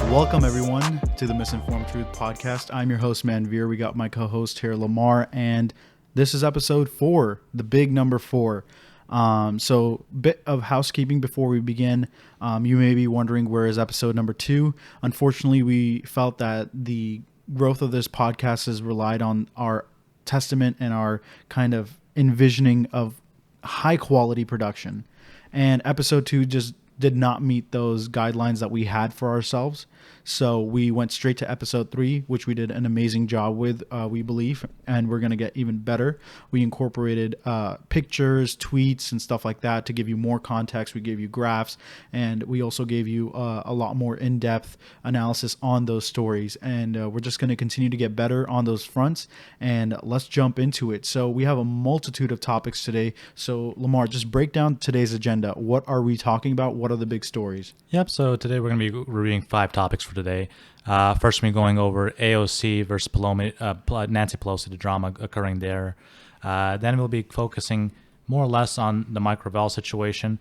Welcome, everyone, to the Misinformed Truth Podcast. I'm your host, Manveer. We got my co-host here, Lamar, and this is episode 4, the big number 4. So bit of housekeeping before we begin. You may be wondering, where is episode number 2? Unfortunately, we felt that the growth of this podcast has relied on our testament and our kind of envisioning of high quality production. And episode 2 just did not meet those guidelines that we had for ourselves. So we went straight to episode 3, which we did an amazing job with, we believe, and we're going to get even better. We incorporated pictures, tweets, and stuff like that to give you more context. We gave you graphs, and we also gave you a lot more in-depth analysis on those stories. And we're just going to continue to get better on those fronts, and let's jump into it. So we have a multitude of topics today. So Lamar, just break down today's agenda. What are we talking about? What are the big stories? Yep, so today we're going to be reviewing 5 topics for today. First, we're going over AOC versus Nancy Pelosi, the drama occurring there. Then we'll be focusing more or less on the Mike Gravel situation.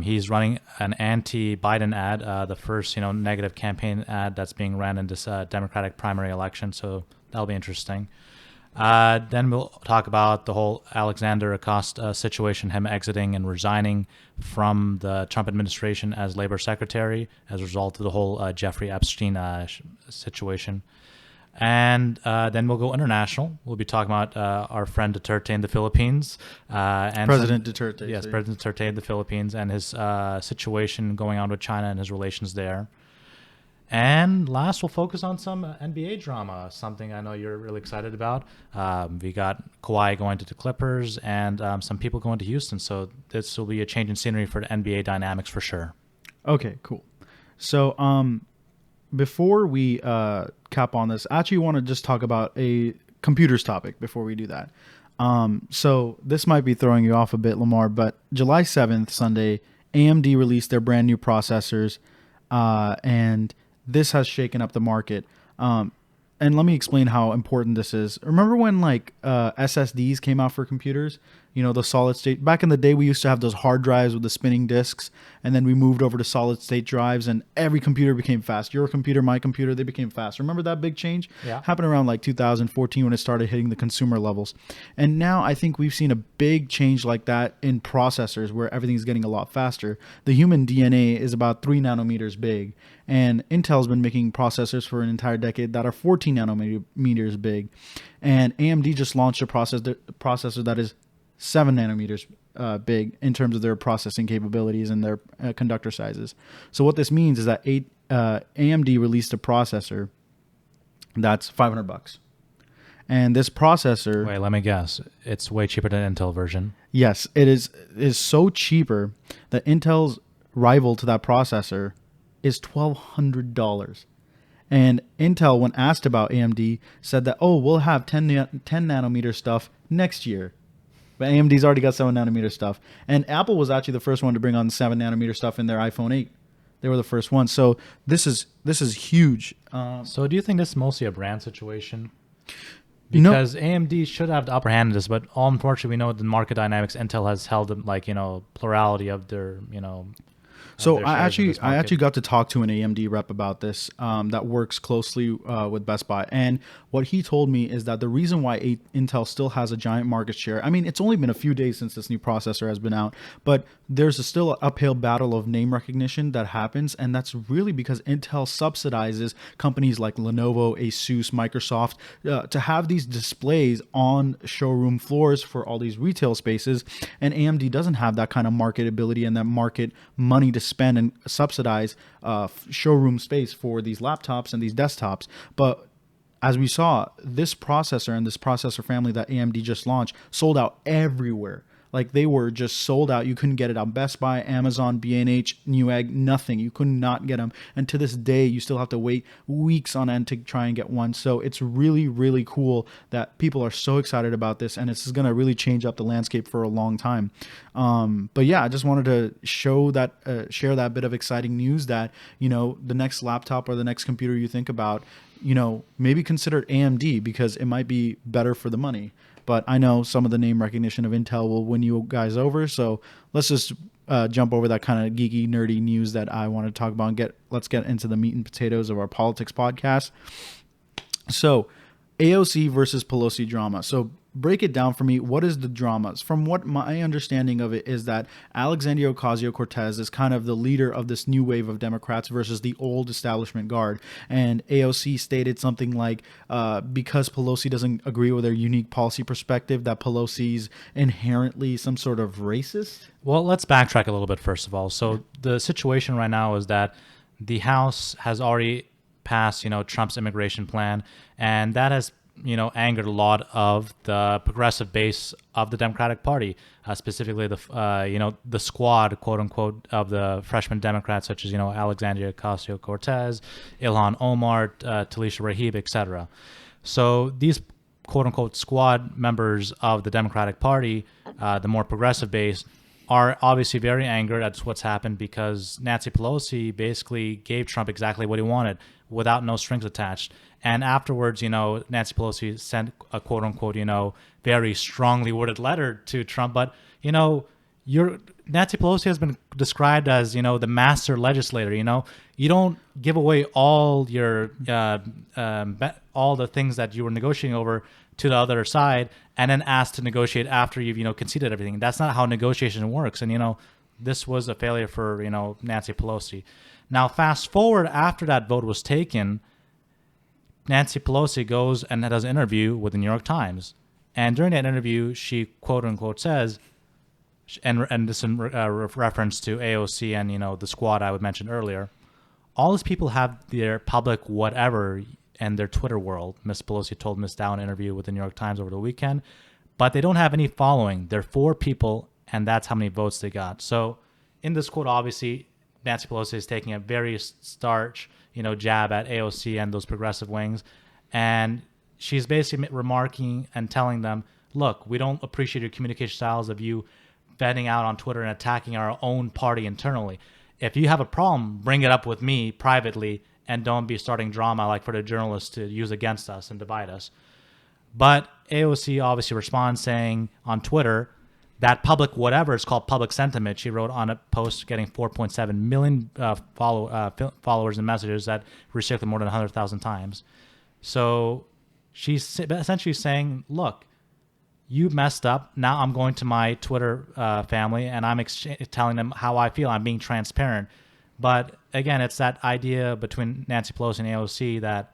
He's running an anti-Biden ad, the first negative campaign ad that's being ran in this Democratic primary election, so that'll be interesting. Then we'll talk about the whole Alexander Acosta situation, him exiting and resigning from the Trump administration as labor secretary as a result of the whole Jeffrey Epstein situation. And then we'll go international. We'll be talking about our friend Duterte in the Philippines. And President Duterte. Yes, President Duterte in the Philippines and his situation going on with China and his relations there. And last, we'll focus on some NBA drama, something I know you're really excited about. We got Kawhi going to the Clippers and some people going to Houston. So this will be a change in scenery for the NBA dynamics for sure. Okay, cool. So before we cap on this, I actually want to just talk about a computers topic before we do that. So this might be throwing you off a bit, Lamar, but July 7th, Sunday, AMD released their brand new processors, and this has shaken up the market. And let me explain how important this is. Remember when SSDs came out for computers? The solid state. Back in the day, we used to have those hard drives with the spinning disks, and then we moved over to solid state drives, and every computer became fast. Your computer, my computer, they became fast. Remember that big change? Yeah. Happened around 2014 when it started hitting the consumer levels. And now I think we've seen a big change like that in processors where everything's getting a lot faster. The human DNA is about 3 nanometers big, and Intel's been making processors for an entire decade that are 14 nanometers big. And AMD just launched a processor that is 7 nanometers big in terms of their processing capabilities and their conductor sizes. So what this means is that AMD released a processor that's $500. And this processor... Wait, let me guess. It's way cheaper than Intel version. Yes, it is so cheaper that Intel's rival to that processor is $1,200. And Intel, when asked about AMD, said that, we'll have 10 nanometer stuff next year. But AMD's already got 7 nanometer stuff. And Apple was actually the first one to bring on 7 nanometer stuff in their iPhone 8. They were the first one. So this is huge. So do you think this is mostly a brand situation? Because AMD should have the upper hand in this, but unfortunately we know the market dynamics, Intel has held plurality of their, So I actually got to talk to an AMD rep about this that works closely with Best Buy. And what he told me is that the reason why Intel still has a giant market share, I mean, it's only been a few days since this new processor has been out, but there's still an uphill battle of name recognition that happens. And that's really because Intel subsidizes companies like Lenovo, Asus, Microsoft to have these displays on showroom floors for all these retail spaces. And AMD doesn't have that kind of marketability and that market money to spend and subsidize showroom space for these laptops and these desktops. But as we saw, this processor and this processor family that AMD just launched sold out everywhere. Like they were just sold out. You couldn't get it on Best Buy, Amazon, B&H, Newegg, nothing. You could not get them. And to this day, you still have to wait weeks on end to try and get one. So it's really, really cool that people are so excited about this, and this is going to really change up the landscape for a long time. But yeah, I just wanted to share that bit of exciting news that, the next laptop or the next computer you think about, maybe consider AMD because it might be better for the money. But I know some of the name recognition of Intel will win you guys over. So let's just jump over that kind of geeky, nerdy news that I want to talk about and let's get into the meat and potatoes of our politics podcast. So AOC versus Pelosi drama. So break it down for me. What is the dramas? From what my understanding of it is that Alexandria Ocasio-Cortez is kind of the leader of this new wave of Democrats versus the old establishment guard. And AOC stated something like, because Pelosi doesn't agree with their unique policy perspective, that Pelosi's inherently some sort of racist. Well, let's backtrack a little bit first of all. So the situation right now is that the House has already passed, Trump's immigration plan, and that has angered a lot of the progressive base of the Democratic Party, specifically the squad, quote unquote, of the freshman Democrats, such as Alexandria Ocasio-Cortez, Ilhan Omar, Talisha Rahib, etc. So these quote unquote squad members of the Democratic Party, the more progressive base, are obviously very angered at what's happened because Nancy Pelosi basically gave Trump exactly what he wanted without no strings attached. And afterwards, Nancy Pelosi sent a quote unquote, very strongly worded letter to Trump. But, Nancy Pelosi has been described as, the master legislator. You don't give away all your all the things that you were negotiating over to the other side and then ask to negotiate after you've, conceded everything. That's not how negotiation works. And, this was a failure for, Nancy Pelosi. Now, fast forward after that vote was taken, Nancy Pelosi goes and does an interview with the New York Times. And during that interview, she quote unquote says, and this in reference to AOC and, the squad I would mention earlier, all these people have their public whatever and their Twitter world, Miss Pelosi told Miss Dow in an interview with the New York Times over the weekend, but they don't have any following. They're 4 people, and that's how many votes they got. So in this quote, obviously, Nancy Pelosi is taking a very starch, jab at AOC and those progressive wings. And she's basically remarking and telling them, look, we don't appreciate your communication styles of you venting out on Twitter and attacking our own party internally. If you have a problem, bring it up with me privately and don't be starting drama like for the journalists to use against us and divide us. But AOC obviously responds saying on Twitter, that public whatever is called public sentiment. She wrote on a post getting 4.7 million followers and messages that recirculated more than 100,000 times. So she's essentially saying, look, you messed up. Now I'm going to my Twitter family and I'm telling them how I feel. I'm being transparent. But again, it's that idea between Nancy Pelosi and AOC that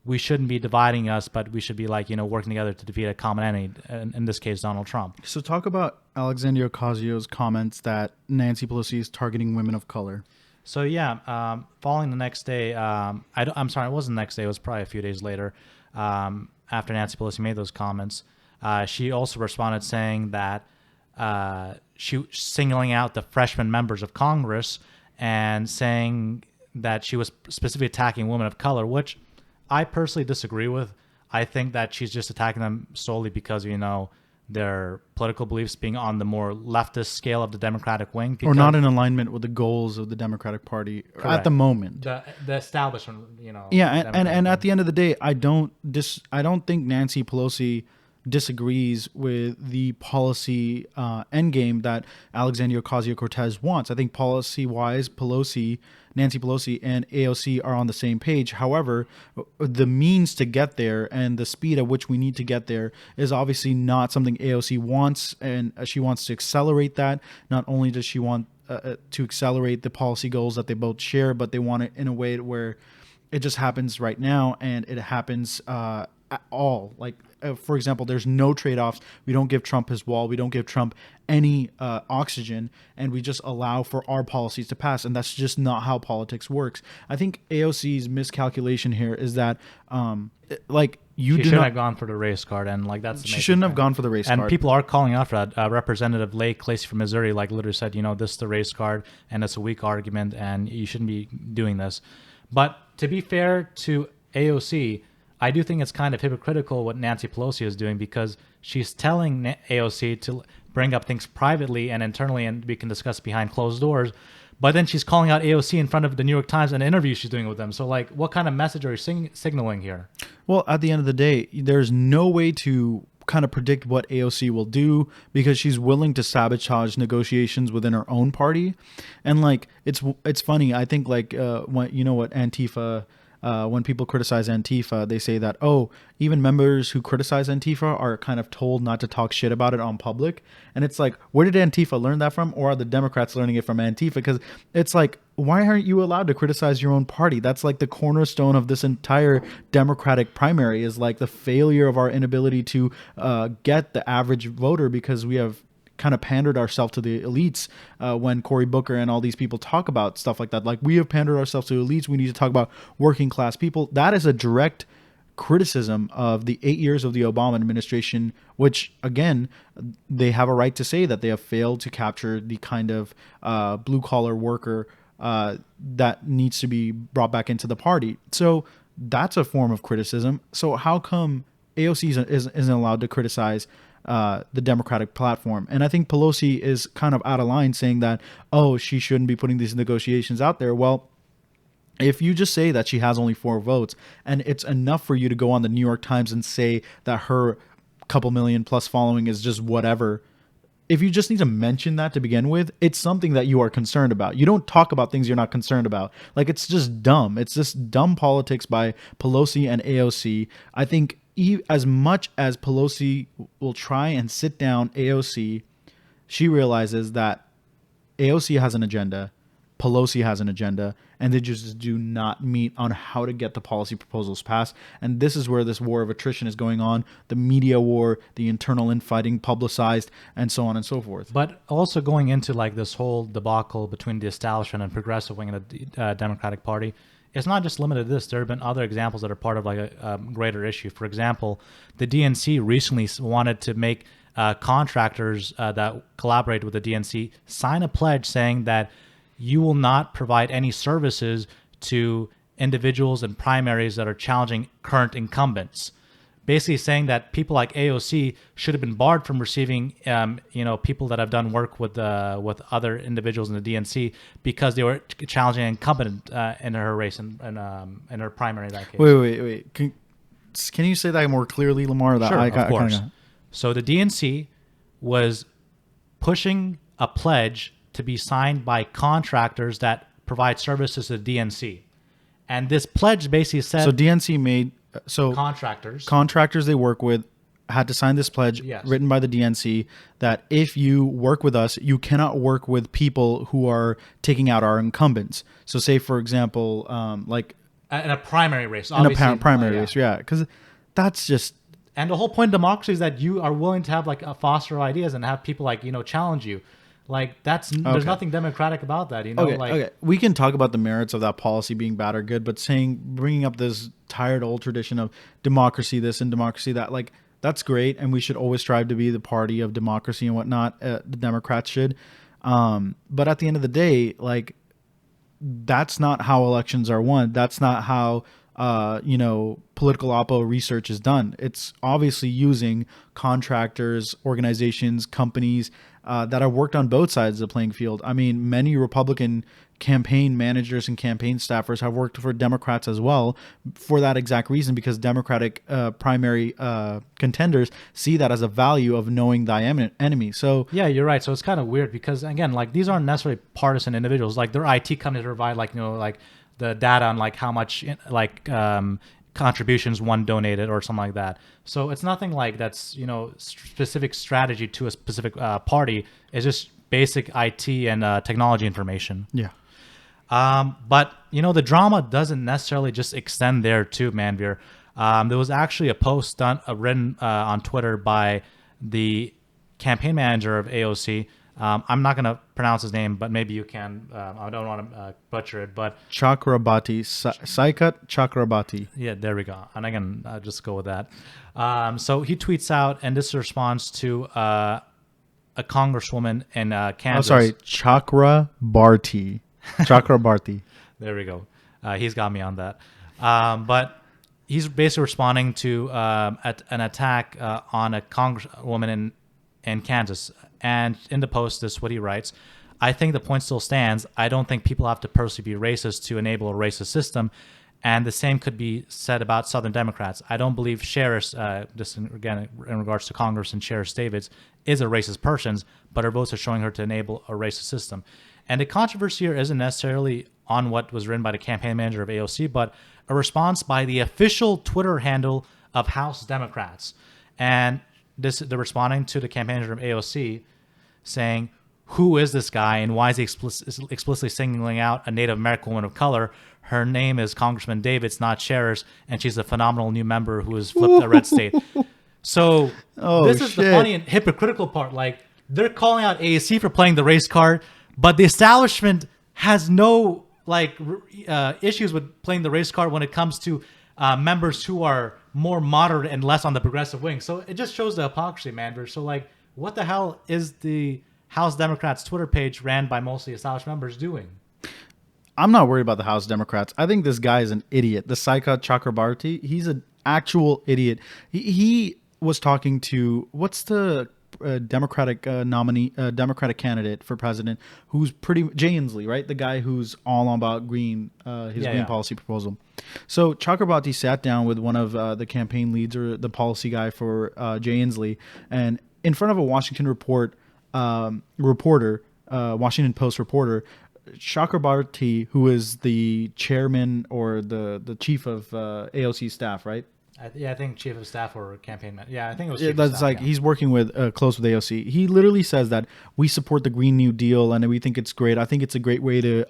we shouldn't be dividing us, but we should be working together to defeat a common enemy, in this case, Donald Trump. So talk about Alexandria Ocasio's comments that Nancy Pelosi is targeting women of color. So yeah, following the next day, I'm sorry, it wasn't the next day, it was probably a few days later, after Nancy Pelosi made those comments, she also responded saying that she singling out the freshman members of Congress and saying that she was specifically attacking women of color, which I personally disagree with. I think that she's just attacking them solely because, their political beliefs being on the more leftist scale of the Democratic wing. Or not in alignment with the goals of the Democratic Party Correct. At the moment. The establishment, Yeah, and at the end of the day, I don't think Nancy Pelosi disagrees with the policy endgame that Alexandria Ocasio-Cortez wants. I think policy-wise, Nancy Pelosi and AOC are on the same page. However, the means to get there and the speed at which we need to get there is obviously not something AOC wants, and she wants to accelerate that. Not only does she want to accelerate the policy goals that they both share, but they want it in a way where it just happens right now and it happens at all. Like for example, there's no trade-offs. We don't give Trump his wall. We don't give Trump any oxygen, and we just allow for our policies to pass. And that's just not how politics works. I think AOC's miscalculation here is that, she shouldn't have gone for the race card, and like that's the she shouldn't have gone for the race card. And people are calling out for that. Representative Lake Lacey from Missouri, like literally said, this is the race card, and it's a weak argument, and you shouldn't be doing this. But to be fair to AOC, I do think it's kind of hypocritical what Nancy Pelosi is doing, because she's telling AOC to bring up things privately and internally, and we can discuss behind closed doors. But then she's calling out AOC in front of the New York Times in an interview she's doing with them. So, like, what kind of message are you signaling here? Well, at the end of the day, there's no way to kind of predict what AOC will do, because she's willing to sabotage negotiations within her own party. And, like, it's funny. I think, like, when Antifa... when people criticize Antifa, they say that, even members who criticize Antifa are kind of told not to talk shit about it on public. And it's like, where did Antifa learn that from? Or are the Democrats learning it from Antifa? Because it's like, why aren't you allowed to criticize your own party? That's like the cornerstone of this entire Democratic primary, is like the failure of our inability to get the average voter, because we have kind of pandered ourselves to the elites. When Cory Booker and all these people talk about stuff like that, like, we have pandered ourselves to elites, we need to talk about working class people. That is a direct criticism of the 8 years of the Obama administration, which, again, they have a right to say that they have failed to capture the kind of blue collar worker that needs to be brought back into the party. So that's a form of criticism. So how come AOC isn't allowed to criticize the Democratic platform? And I think Pelosi is kind of out of line saying that, she shouldn't be putting these negotiations out there. Well, if you just say that she has only 4 votes, and it's enough for you to go on the New York Times and say that her couple million plus following is just whatever, if you just need to mention that to begin with, it's something that you are concerned about. You don't talk about things you're not concerned about. Like, it's just dumb. It's just dumb politics by Pelosi and AOC. I think as much as Pelosi will try and sit down AOC, she realizes that AOC has an agenda, Pelosi has an agenda, and they just do not meet on how to get the policy proposals passed. And this is where this war of attrition is going on, the media war, the internal infighting publicized, and so on and so forth. But also going into like this whole debacle between the establishment and progressive wing of the Democratic Party, it's not just limited to this. There have been other examples that are part of like a greater issue. For example, the DNC recently wanted to make contractors that collaborate with the DNC sign a pledge saying that you will not provide any services to individuals and primaries that are challenging current incumbents. Basically saying that people like AOC should have been barred from receiving, people that have done work with other individuals in the DNC because they were challenging an incumbent in her race and in her primary in that case. Wait. Can you say that more clearly, Lamar? Sure, of course. So the DNC was pushing a pledge to be signed by contractors that provide services to the DNC. And this pledge basically said... So DNC made... contractors they work with had to sign this pledge written by the DNC that if you work with us, you cannot work with people who are taking out our incumbents. So say, for example, in a primary race. In a primary race, yeah. Because that's just... And the whole point of democracy is that you are willing to have like a foster ideas and have people challenge you. Like there's nothing democratic about that, Okay. We can talk about the merits of that policy being bad or good, but bringing up this tired old tradition of democracy this and democracy that, like, that's great, and we should always strive to be the party of democracy and whatnot. The Democrats should, but at the end of the day, like, that's not how elections are won. That's not how political oppo research is done. It's obviously using contractors, organizations, companies that have worked on both sides of the playing field. I mean, many Republican campaign managers and campaign staffers have worked for Democrats as well for that exact reason, because Democratic primary contenders see that as a value of knowing thy enemy. So yeah, you're right. So it's kind of weird because, again, like, these aren't necessarily partisan individuals. Like, their IT company to provide the data on like how much contributions one donated or something like that. So it's nothing like that's specific strategy to a specific party. It's just basic IT and technology information. Yeah. But the drama doesn't necessarily just extend there too, Manveer. There was actually a post written on Twitter by the campaign manager of AOC. I'm not going to pronounce his name, but maybe you can. I don't want to butcher it, but Chakrabarti, Saikat Chakrabarti. yeah, there we go. And I can just go with that. So he tweets out, and this responds to a congresswoman in Kansas. Oh, sorry, Chakrabarti. Chakrabarti. There we go. He's got me on that. But he's basically responding to an attack on a congresswoman in Kansas. And in the post, this is what he writes. I think the point still stands. I don't think people have to personally be racist to enable a racist system. And the same could be said about Southern Democrats. I don't believe Sheriff, again, in regards to Congress and Sheriff Davids, is a racist person, but her votes are showing her to enable a racist system. And the controversy here isn't necessarily on what was written by the campaign manager of AOC, but a response by the official Twitter handle of House Democrats. And they're responding to the campaign manager of AOC saying, who is this guy and why is he explicitly singling out a Native American woman of color? Her name is Congressman Davids, not Sheriff's, and she's a phenomenal new member who has flipped a red state. So this is the funny and hypocritical part. Like, they're calling out AOC for playing the race card, but the establishment has no issues with playing the race card when it comes to members who are more moderate and less on the progressive wing. So it just shows the hypocrisy, man. So like, what the hell is the House Democrats Twitter page ran by mostly established members doing? I'm not worried about the House Democrats. I think this guy is an idiot. The Saikat Chakrabarti, he's an actual idiot. He was talking to, what's the Democratic Democratic candidate for president who's Jay Inslee, right? The guy who's all about green policy proposal. So Chakrabarti sat down with one of the campaign leads or the policy guy for Jay Inslee, and in front of a Washington Washington Post reporter, Chakrabarti, who is the chairman or the chief of AOC staff, right? I think chief of staff or campaign man. Yeah, I think it was chief that's of staff, like yeah. He's working with close with AOC. He literally says that we support the Green New Deal and we think it's great. I think it's a great way to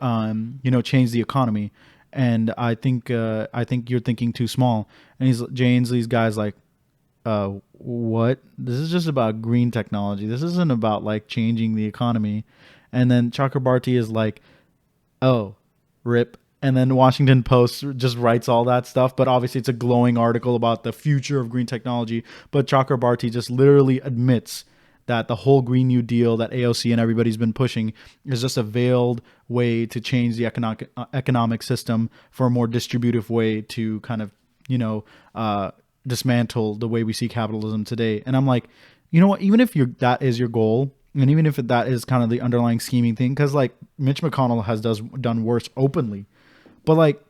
change the economy. And I think you're thinking too small. And Jay Inslee's guy's like, what? This is just about green technology. This isn't about like changing the economy. And then Chakrabarti is like, oh, rip. And then Washington Post just writes all that stuff. But obviously it's a glowing article about the future of green technology. But Chakrabarti just literally admits that the whole Green New Deal that AOC and everybody's been pushing is just a veiled way to change the economic system for a more distributive way to kind of, dismantle the way we see capitalism today. And I'm like, you know what? Even if that is your goal, and even if that is kind of the underlying scheming thing, because like Mitch McConnell has done worse openly, but like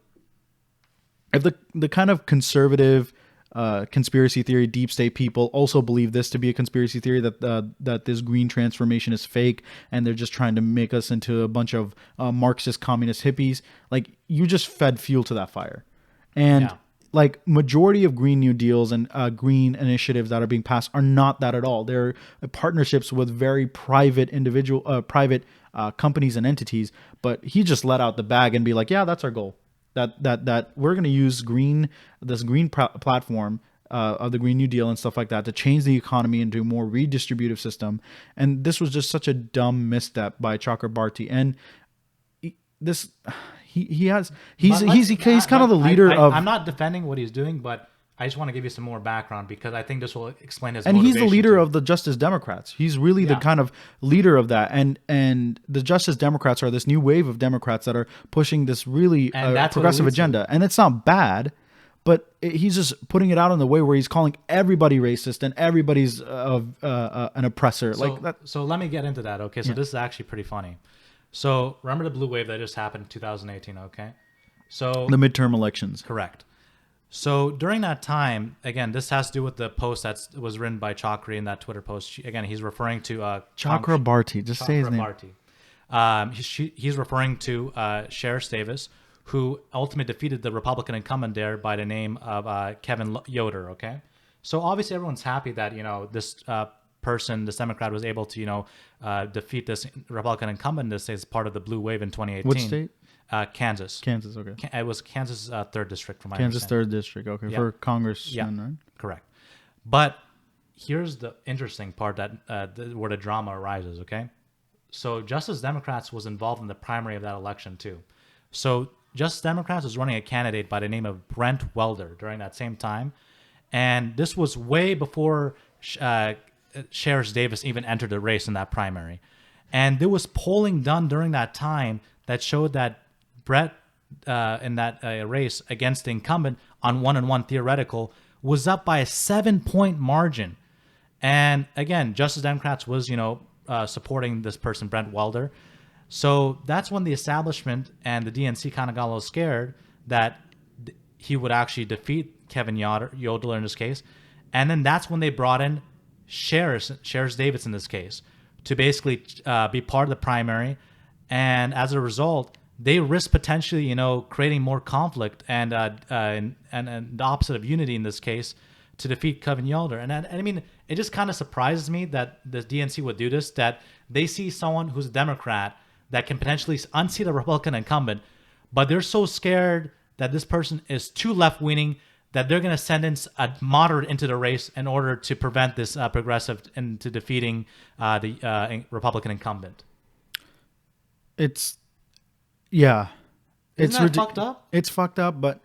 if the kind of conservative conspiracy theory deep state people also believe this to be a conspiracy theory that this green transformation is fake and they're just trying to make us into a bunch of Marxist communist hippies, like you just fed fuel to that fire. And like majority of Green New Deals and green initiatives that are being passed are not that at all. They're partnerships with very private companies and entities. But he just let out the bag and be like, yeah, that's our goal. That we're going to use this green platform of the Green New Deal and stuff like that to change the economy into a more redistributive system. And this was just such a dumb misstep by Chakrabarti. And he's kind of the leader of. I'm not defending what he's doing, but I just want to give you some more background because I think this will explain his. And he's the leader of the Justice Democrats. He's really the kind of leader of that. And the Justice Democrats are this new wave of Democrats that are pushing this really progressive agenda. And it's not bad, but he's just putting it out in the way where he's calling everybody racist and everybody's an oppressor. So let me get into that. Okay, so this is actually pretty funny. So remember the blue wave that just happened in 2018, okay? So the midterm elections. Correct. So during that time, again, this has to do with the post that was written by Chakri in that Twitter post. Again, he's referring to Chakrabarti. Just say his name. He's referring to Sheriff Davis, who ultimately defeated the Republican incumbent there by the name of Kevin Yoder, okay? So obviously everyone's happy that, this this Democrat was able to, defeat this Republican incumbent as part of the blue wave in 2018. Which state? Kansas. Kansas, okay. It was Kansas 3rd District, from my Kansas understanding. 3rd District, okay, Yeah. for Congress, Yeah. right? Correct. But here's the interesting part that where the drama arises, okay? So Justice Democrats was involved in the primary of that election too. So Justice Democrats was running a candidate by the name of Brent Welder during that same time. And this was way before Sheriff Davis even entered the race in that primary. And there was polling done during that time that showed that Brett in that race against the incumbent on 1-on-1 theoretical was up by a 7-point margin. And again, Justice Democrats was, supporting this person, Brent Welder. So that's when the establishment and the DNC kind of got a little scared that he would actually defeat Kevin Yodeler in this case. And then that's when they brought in Sheriff Davis in this case to basically be part of the primary. And as a result, they risk potentially, creating more conflict and the opposite of unity in this case to defeat Kevin Yodeler. And I mean, it just kind of surprises me that the DNC would do this, that they see someone who's a Democrat that can potentially unseat a Republican incumbent, but they're so scared that this person is too left-leaning that they're going to send in a moderate into the race in order to prevent this progressive into defeating the Republican incumbent. It's fucked up? It's fucked up, but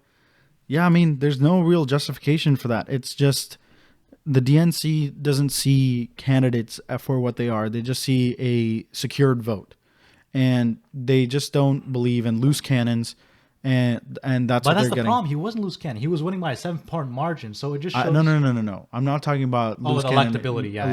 yeah, I mean, there's no real justification for that. It's just the DNC doesn't see candidates for what they are. They just see a secured vote, and they just don't believe in loose cannons. And that's but what that's they're the getting. problem. He wasn't loose cannon. He was winning by a 7-point margin. So it just shows. No. I'm not talking about loose cannon. Electability. Yeah,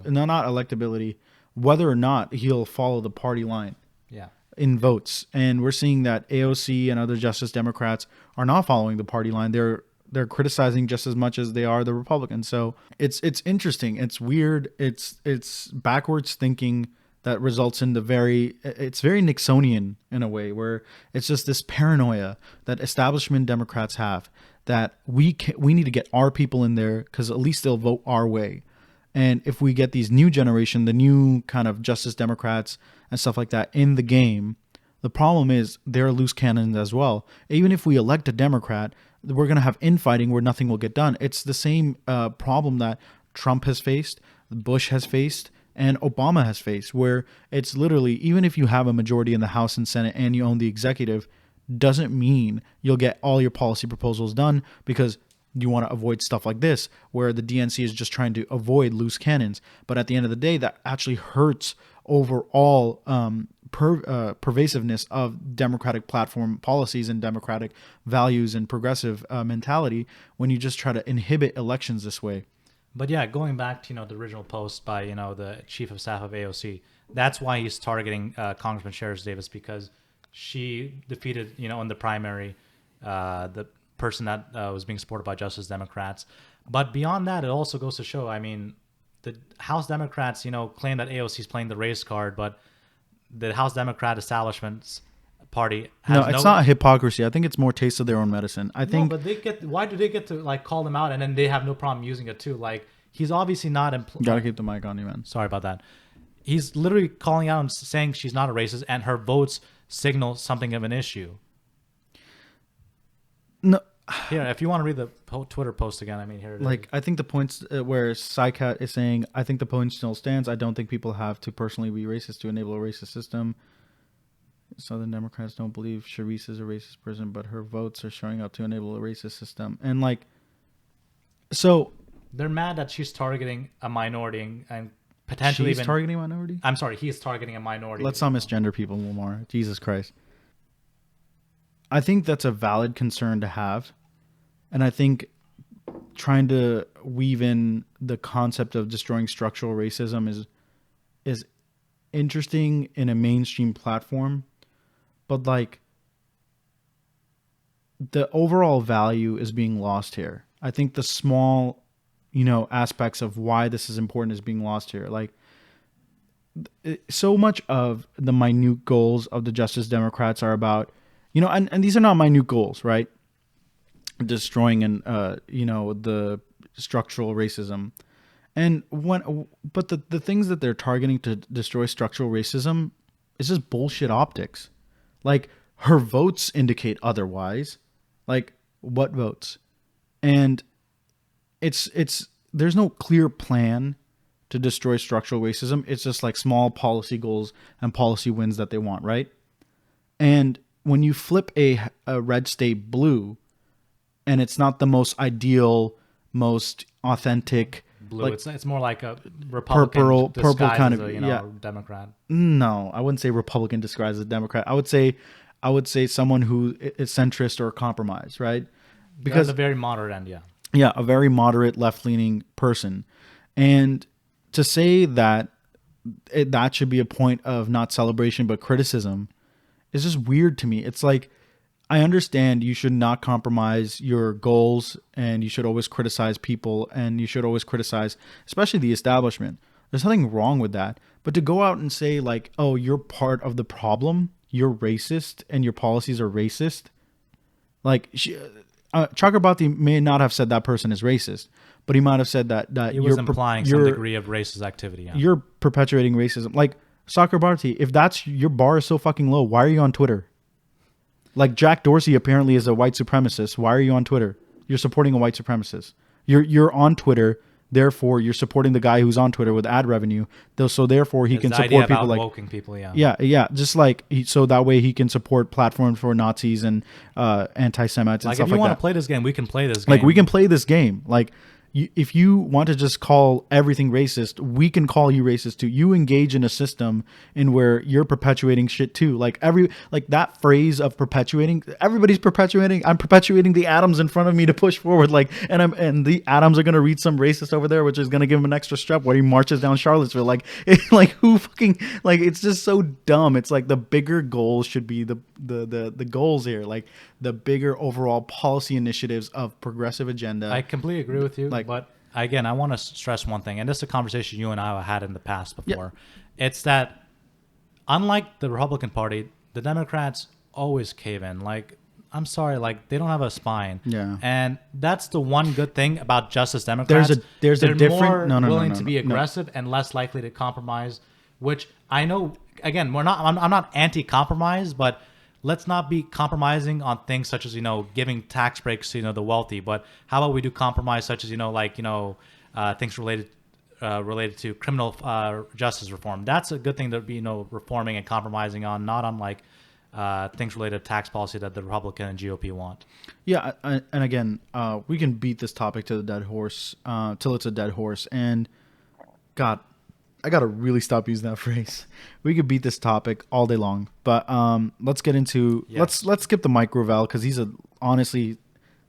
No, not electability. Whether or not he'll follow the party line. Yeah. In votes, and we're seeing that AOC and other Justice Democrats are not following the party line. They're criticizing just as much as they are the Republicans. So it's interesting. It's weird. It's backwards thinking that results in it's very Nixonian in a way, where it's just this paranoia that establishment Democrats have that we need to get our people in there because at least they'll vote our way. And if we get these new generation, the new kind of Justice Democrats and stuff like that in the game, the problem is they're loose cannons as well. Even if we elect a Democrat, we're going to have infighting where nothing will get done. It's the same problem that Trump has faced, Bush has faced, and Obama has faced, where it's literally, even if you have a majority in the House and Senate and you own the executive, doesn't mean you'll get all your policy proposals done, because you want to avoid stuff like this, where the DNC is just trying to avoid loose cannons. But at the end of the day, that actually hurts overall pervasiveness of Democratic platform policies and Democratic values and progressive mentality when you just try to inhibit elections this way. But yeah, going back to the original post by the chief of staff of AOC, that's why he's targeting Congressman Sheriff Davis, because she defeated in the primary the person that was being supported by Justice Democrats. But beyond that, it also goes to show, I mean, the House Democrats, claim that AOC is playing the race card, but the House Democrat establishment's party has it's not hypocrisy. I think it's more taste of their own medicine. I think, but why do they get to call them out, and then they have no problem using it too? He's obviously not. You gotta keep the mic on you, man. Sorry about that. He's literally calling out and saying she's not a racist, and her votes signal something of an issue. No. Here, if you want to read the Twitter post again, I mean, here it is. I think the points where Psycat is saying, I think the point still stands. I don't think people have to personally be racist to enable a racist system. Southern Democrats don't believe Sharice is a racist person, but her votes are showing up to enable a racist system. And so they're mad that she's targeting a minority and potentially she's targeting a minority? I'm sorry, he's targeting a minority. Let's not misgender people more. Jesus Christ. I think that's a valid concern to have. And I think trying to weave in the concept of destroying structural racism is interesting in a mainstream platform. But the overall value is being lost here. I think the small, aspects of why this is important is being lost here. So much of the minute goals of the Justice Democrats are about, and these are not minute goals, right? Destroying the structural racism. But the things that they're targeting to destroy structural racism is just bullshit optics. her votes indicate otherwise. Like, what votes? And it's there's no clear plan to destroy structural racism. It's just like small policy goals and policy wins that they want, right? And when you flip a red state blue, and it's not the most ideal, most authentic blue. like, It's more like a Republican purple kind as of a, Democrat. No, I wouldn't say Republican disguised as a Democrat. I would say someone who is centrist or compromised, right? Because a very moderate end, yeah, a very moderate left-leaning person. And to say that that should be a point of not celebration but criticism is just weird to me. It's like, I understand you should not compromise your goals, and you should always criticize people, and you should always criticize, especially the establishment. There's nothing wrong with that. But to go out and say like, oh, you're part of the problem, you're racist, and your policies are racist. Like, Chakrabarti may not have said that person is racist, but he might have said that he was implying some degree of racist activity. Yeah. You're perpetuating racism. Like, Chakrabarti, if that's your bar is so fucking low, why are you on Twitter? Like, Jack Dorsey apparently is a white supremacist. Why are you on Twitter? You're supporting a white supremacist. You're on Twitter. Therefore, you're supporting the guy who's on Twitter with ad revenue. So therefore, he can support people like woking people. Yeah. Just like so that way he can support platforms for Nazis and anti-Semites and like stuff like that. If you want to play this game, we can play this game. Like, we can play this game. Like, if you want to just call everything racist, we can call you racist too. You engage in a system in where you're perpetuating shit too. Like that phrase of perpetuating, everybody's perpetuating. I'm perpetuating the atoms in front of me to push forward. Like, and the atoms are gonna read some racist over there, which is gonna give him an extra strep while he marches down Charlottesville. Like, who fucking, like, it's just so dumb. It's like the bigger goals should be the goals here. Like, the bigger overall policy initiatives of progressive agenda. I completely agree with you. Like, but again, I want to stress one thing, and this is a conversation you and I have had in the past before. Yeah. It's that unlike the Republican Party, the Democrats always cave in. Like, I'm sorry, like, they don't have a spine. Yeah. And that's the one good thing about Justice Democrats. They're a different more willing to be aggressive and less likely to compromise, which I know, again, I'm not anti-compromise, but let's not be compromising on things such as, giving tax breaks to, the wealthy. But how about we do compromise such as, things related to criminal justice reform. That's a good thing to be, reforming and compromising on, not unlike things related to tax policy that the Republican and GOP want. Yeah, and again, we can beat this topic to the dead horse till it's a dead horse. And God, I gotta really stop using that phrase. We could beat this topic all day long, but let's get into let's skip the Mike Gravel, because honestly,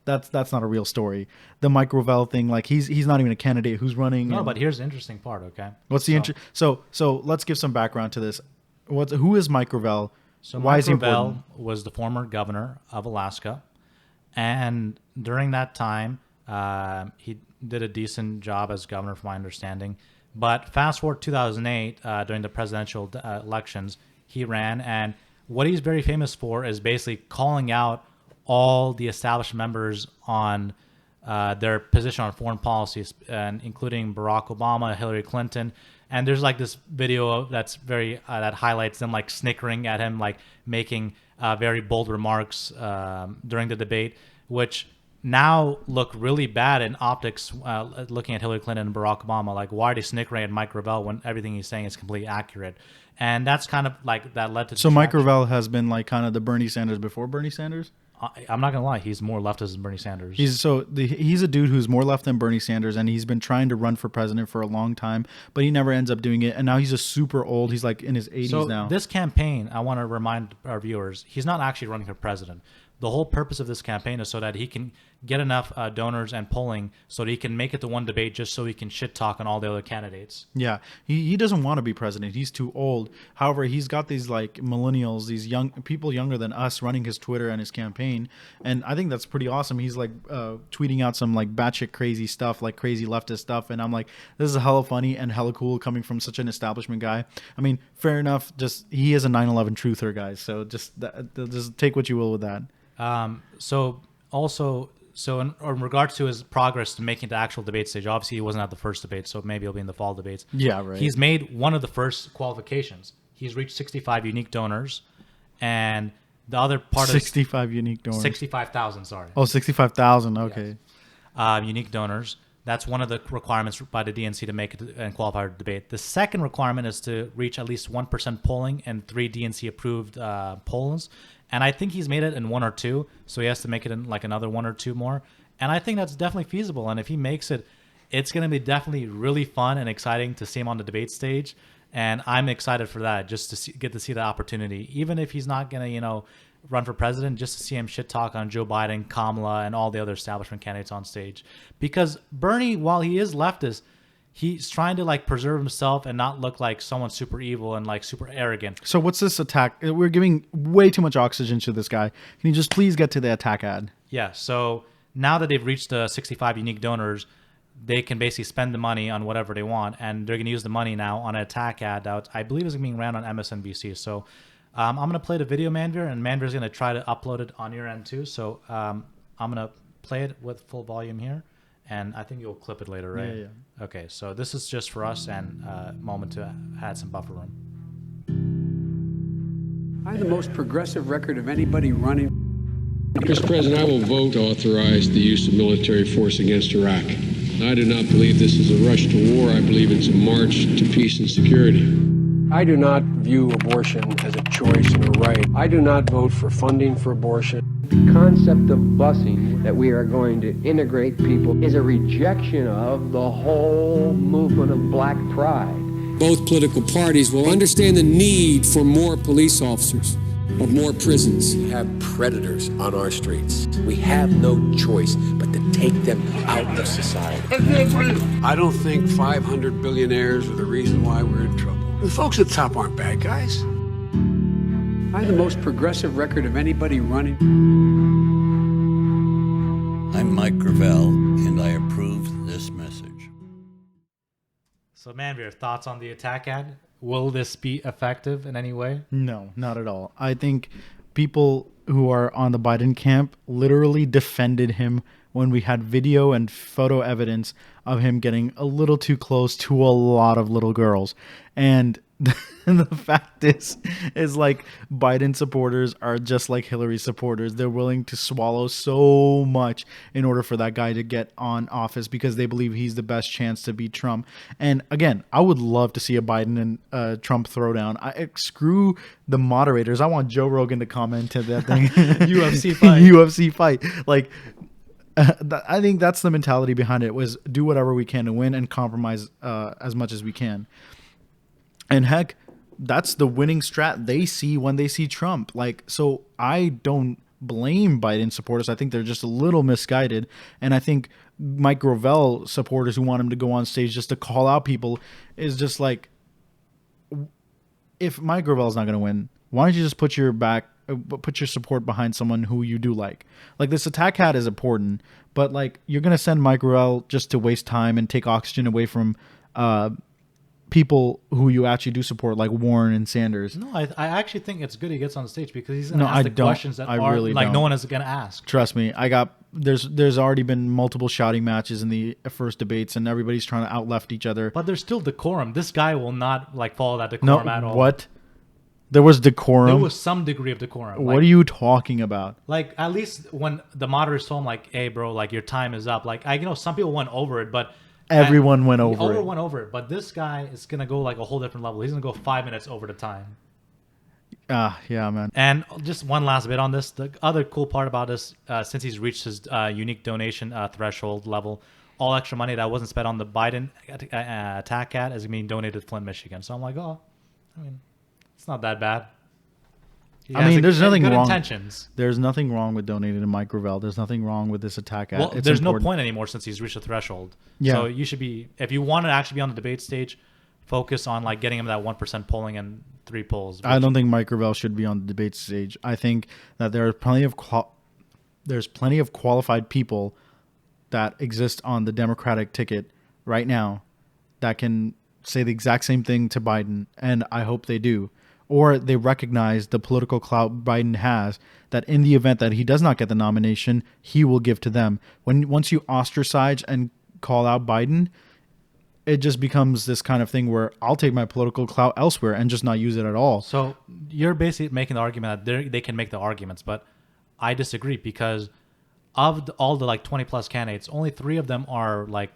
that's not a real story. The Mike Gravel thing, like, he's not even a candidate who's running. No, but here's the interesting part. Okay, what's the So let's give some background to this. Who is Mike Gravel? So Mike Gravel was the former governor of Alaska, and during that time, he did a decent job as governor, from my understanding. But fast forward 2008, during the presidential elections, he ran, and what he's very famous for is basically calling out all the established members on their position on foreign policies, and including Barack Obama, Hillary Clinton. And there's like this video that's very that highlights them like snickering at him, like making very bold remarks during the debate, which now look really bad in optics, looking at Hillary Clinton and Barack Obama. Like, why are they snickering at Mike Gravel when everything he's saying is completely accurate? And that's kind of like that led to. So Mike Gravel has been like kind of the Bernie Sanders before Bernie Sanders. I'm not gonna lie, he's more leftist than Bernie Sanders. He's a dude who's more left than Bernie Sanders, and he's been trying to run for president for a long time, but he never ends up doing it. And now he's just super old. He's like in his 80s now. This campaign, I want to remind our viewers, he's not actually running for president. The whole purpose of this campaign is so that he can get enough donors and polling so that he can make it to one debate, just so he can shit talk on all the other candidates. Yeah, he doesn't want to be president. He's too old. However, he's got these like millennials, these young people younger than us, running his Twitter and his campaign, and I think that's pretty awesome. He's like tweeting out some like batshit crazy stuff, like crazy leftist stuff, and I'm like, this is hella funny and hella cool coming from such an establishment guy. I mean, fair enough. Just he is a 9/11 truther, guys. So just take what you will with that. So in regards to his progress to making the actual debate stage, obviously he wasn't at the first debate, so maybe he'll be in the fall debates. Yeah, right. He's made one of the first qualifications. He's reached 65 unique donors, and The other part 65 unique donors. 65,000, sorry. Oh, 65,000. Okay. Yes. Unique donors. That's one of the requirements by the DNC to make it and qualify for debate. The second requirement is to reach at least 1% polling in 3 DNC-approved polls. And I think he's made it in 1 or 2, so he has to make it in like another 1 or 2 more. And I think that's definitely feasible. And if he makes it, it's going to be definitely really fun and exciting to see him on the debate stage. And I'm excited for that, just to get to see the opportunity. Even if he's not going to, run for president, just to see him shit talk on Joe Biden, Kamala, and all the other establishment candidates on stage. Because Bernie, while he is leftist, he's trying to like preserve himself and not look like someone super evil and like super arrogant. So what's this attack? We're giving way too much oxygen to this guy. Can you just please get to the attack ad? Yeah. So now that they've reached the 65 unique donors, they can basically spend the money on whatever they want, and they're going to use the money now on an attack ad that I believe is being ran on MSNBC. So I'm going to play the video, Manveer, and Manveer's going to try to upload it on your end too. So I'm going to play it with full volume here, and I think you'll clip it later, right? Yeah. Okay, so this is just for us and a moment to add some buffer room. I have the most progressive record of anybody running. Mr. President, I will vote to authorize the use of military force against Iraq. I do not believe this is a rush to war. I believe it's a march to peace and security. I do not view abortion as a choice and a right. I do not vote for funding for abortion. The concept of busing, that we are going to integrate people, is a rejection of the whole movement of black pride. Both political parties will understand the need for more police officers, of more prisons. We have predators on our streets. We have no choice but to take them out of society. I don't think 500 billionaires are the reason why we're in trouble. The folks at the top aren't bad guys. I have the most progressive record of anybody running. I'm Mike Gravel, and I approve this message. So, Manveer, thoughts on the attack ad? Will this be effective in any way? No, not at all. I think people who are on the Biden camp literally defended him when we had video and photo evidence of him getting a little too close to a lot of little girls. And the fact is like Biden supporters are just like Hillary supporters. They're willing to swallow so much in order for that guy to get on office because they believe he's the best chance to beat Trump. And again, I would love to see a Biden and Trump throwdown. Screw the moderators. I want Joe Rogan to comment to that thing. UFC fight. UFC fight. Like, I think that's the mentality behind it, was do whatever we can to win and compromise as much as we can. And heck, that's the winning strat they see when they see Trump. Like, so I don't blame Biden supporters. I think they're just a little misguided. And I think Mike Gravel supporters who want him to go on stage just to call out people is just like, if Mike Gravel's not going to win, why don't you just put your support behind someone who you do like? Like, this attack hat is important, but like, you're going to send Mike Gravel just to waste time and take oxygen away from people who you actually do support, like Warren and Sanders. No, I actually think it's good he gets on the stage because he's going to ask the questions that no one is going to ask. Trust me, there's already been multiple shouting matches in the first debates, and everybody's trying to out-left each other. But there's still decorum. This guy will not like follow that decorum at all. What? There was decorum? There was some degree of decorum. What are you talking about? Like, at least when the moderators told him, like, hey, bro, like, your time is up. Like, some people went over it, but everyone went over it. Went over it. But this guy is going to go, like, a whole different level. He's going to go 5 minutes over the time. Yeah, man. And just one last bit on this. The other cool part about this, since he's reached his unique donation threshold level, all extra money that wasn't spent on the Biden attack ad is being donated to Flint, Michigan. So I'm like, it's not that bad. There's nothing wrong. Intentions. There's nothing wrong with donating to Mike Gravel. There's nothing wrong with this attack ad. Well, there's no point anymore since he's reached the threshold. Yeah. So you should be, if you want to actually be on the debate stage, focus on like getting him that 1% polling and 3 polls. I don't think Mike Gravel should be on the debate stage. I think that there are plenty of qualified people that exist on the Democratic ticket right now that can say the exact same thing to Biden, and I hope they do. Or they recognize the political clout Biden has, that in the event that he does not get the nomination, he will give to them. Once you ostracize and call out Biden, it just becomes this kind of thing where I'll take my political clout elsewhere and just not use it at all. So you're basically making the argument that they can make the arguments, but I disagree, because of all the like 20 plus candidates, only 3 of them are like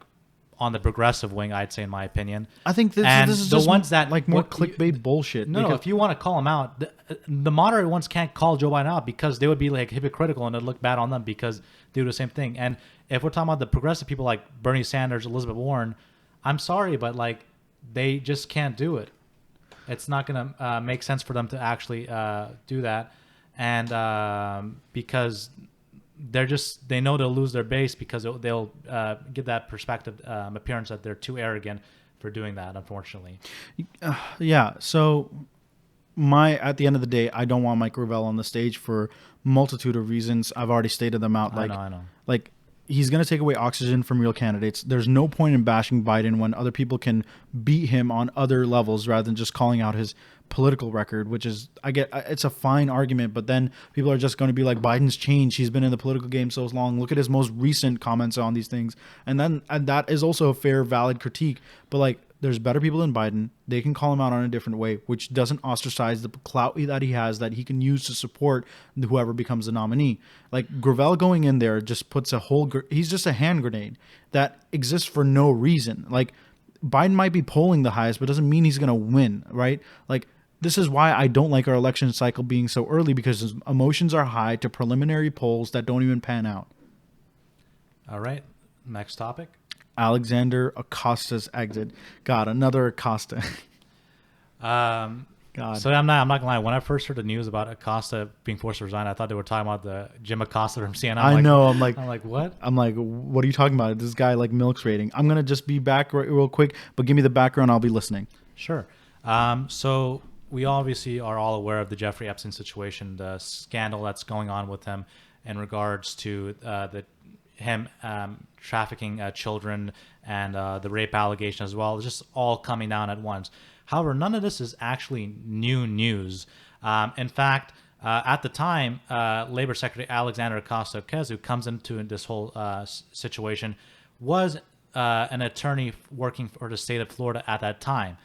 on the progressive wing, I'd say, in my opinion. I think this is the just ones that like more clickbait bullshit. No, if you want to call them out, the moderate ones can't call Joe Biden out because they would be like hypocritical and it'd look bad on them because they do the same thing. And if we're talking about the progressive people like Bernie Sanders, Elizabeth Warren, I'm sorry, but like they just can't do it. It's not going to make sense for them to actually do that. And because they know they'll lose their base because they'll give that perspective appearance that they're too arrogant for doing that, unfortunately. Yeah. So at the end of the day, I don't want Mike Gravel on the stage for multitude of reasons. I've already stated them out. Like, I know. Like, he's going to take away oxygen from real candidates. There's no point in bashing Biden when other people can beat him on other levels rather than just calling out his political record, which is, it's a fine argument, but then people are just going to be like, Biden's changed. He's been in the political game so long. Look at his most recent comments on these things. And that is also a fair, valid critique. But like, there's better people than Biden. They can call him out on a different way, which doesn't ostracize the clout that he has that he can use to support whoever becomes the nominee. Like, Gravel going in there just puts he's just a hand grenade that exists for no reason. Like, Biden might be polling the highest, but doesn't mean he's going to win, right? Like, this is why I don't like our election cycle being so early, because emotions are high to preliminary polls that don't even pan out. All right. Next topic. Alexander Acosta's exit. God, another Acosta. God. So I'm not gonna lie. When I first heard the news about Acosta being forced to resign, I thought they were talking about the Jim Acosta from CNN. I'm like, what? I'm like, what are you talking about? This guy like milks rating. I'm gonna just be back real quick, but give me the background. I'll be listening. Sure. So we obviously are all aware of the Jeffrey Epstein situation, the scandal that's going on with him in regards to him trafficking children and the rape allegation as well. It's just all coming down at once. However, none of this is actually new news. In fact, at the time, Labor Secretary Alexander Acosta-Ocasio, who comes into this whole situation, was an attorney working for the state of Florida at that time.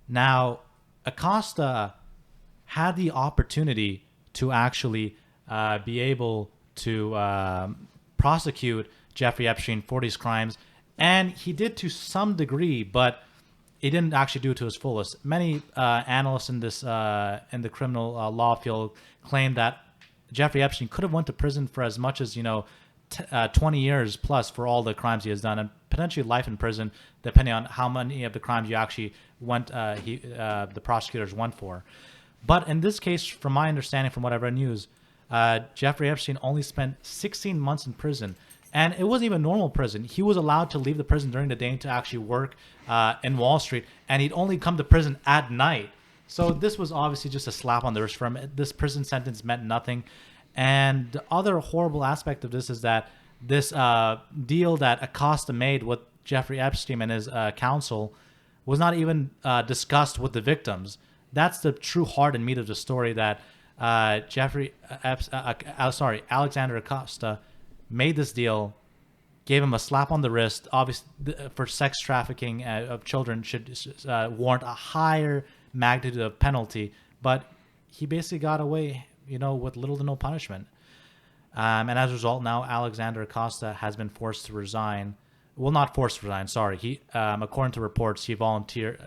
Now, Acosta had the opportunity to actually be able to prosecute Jeffrey Epstein for these crimes, and he did to some degree, but he didn't actually do it to his fullest. Many analysts in the criminal law field claim that Jeffrey Epstein could have went to prison for as much as 20 years plus for all the crimes he has done, and potentially life in prison, depending on how many of the crimes you actually the prosecutors went for. But in this case, from my understanding, from what I've read news, Jeffrey Epstein only spent 16 months in prison. And it wasn't even normal prison. He was allowed to leave the prison during the day to actually work in Wall Street, and he'd only come to prison at night. So this was obviously just a slap on the wrist for him. This prison sentence meant nothing. And the other horrible aspect of this is that this deal that Acosta made with Jeffrey Epstein and his counsel was not even discussed with the victims. That's the true heart and meat of the story, that Alexander Acosta made this deal, gave him a slap on the wrist. Obviously, for sex trafficking of children should warrant a higher magnitude of penalty, but he basically got away, with little to no punishment. And as a result, now Alexander Acosta has been forced to resign. Well, not forced to resign. Sorry, he, according to reports, he volunteered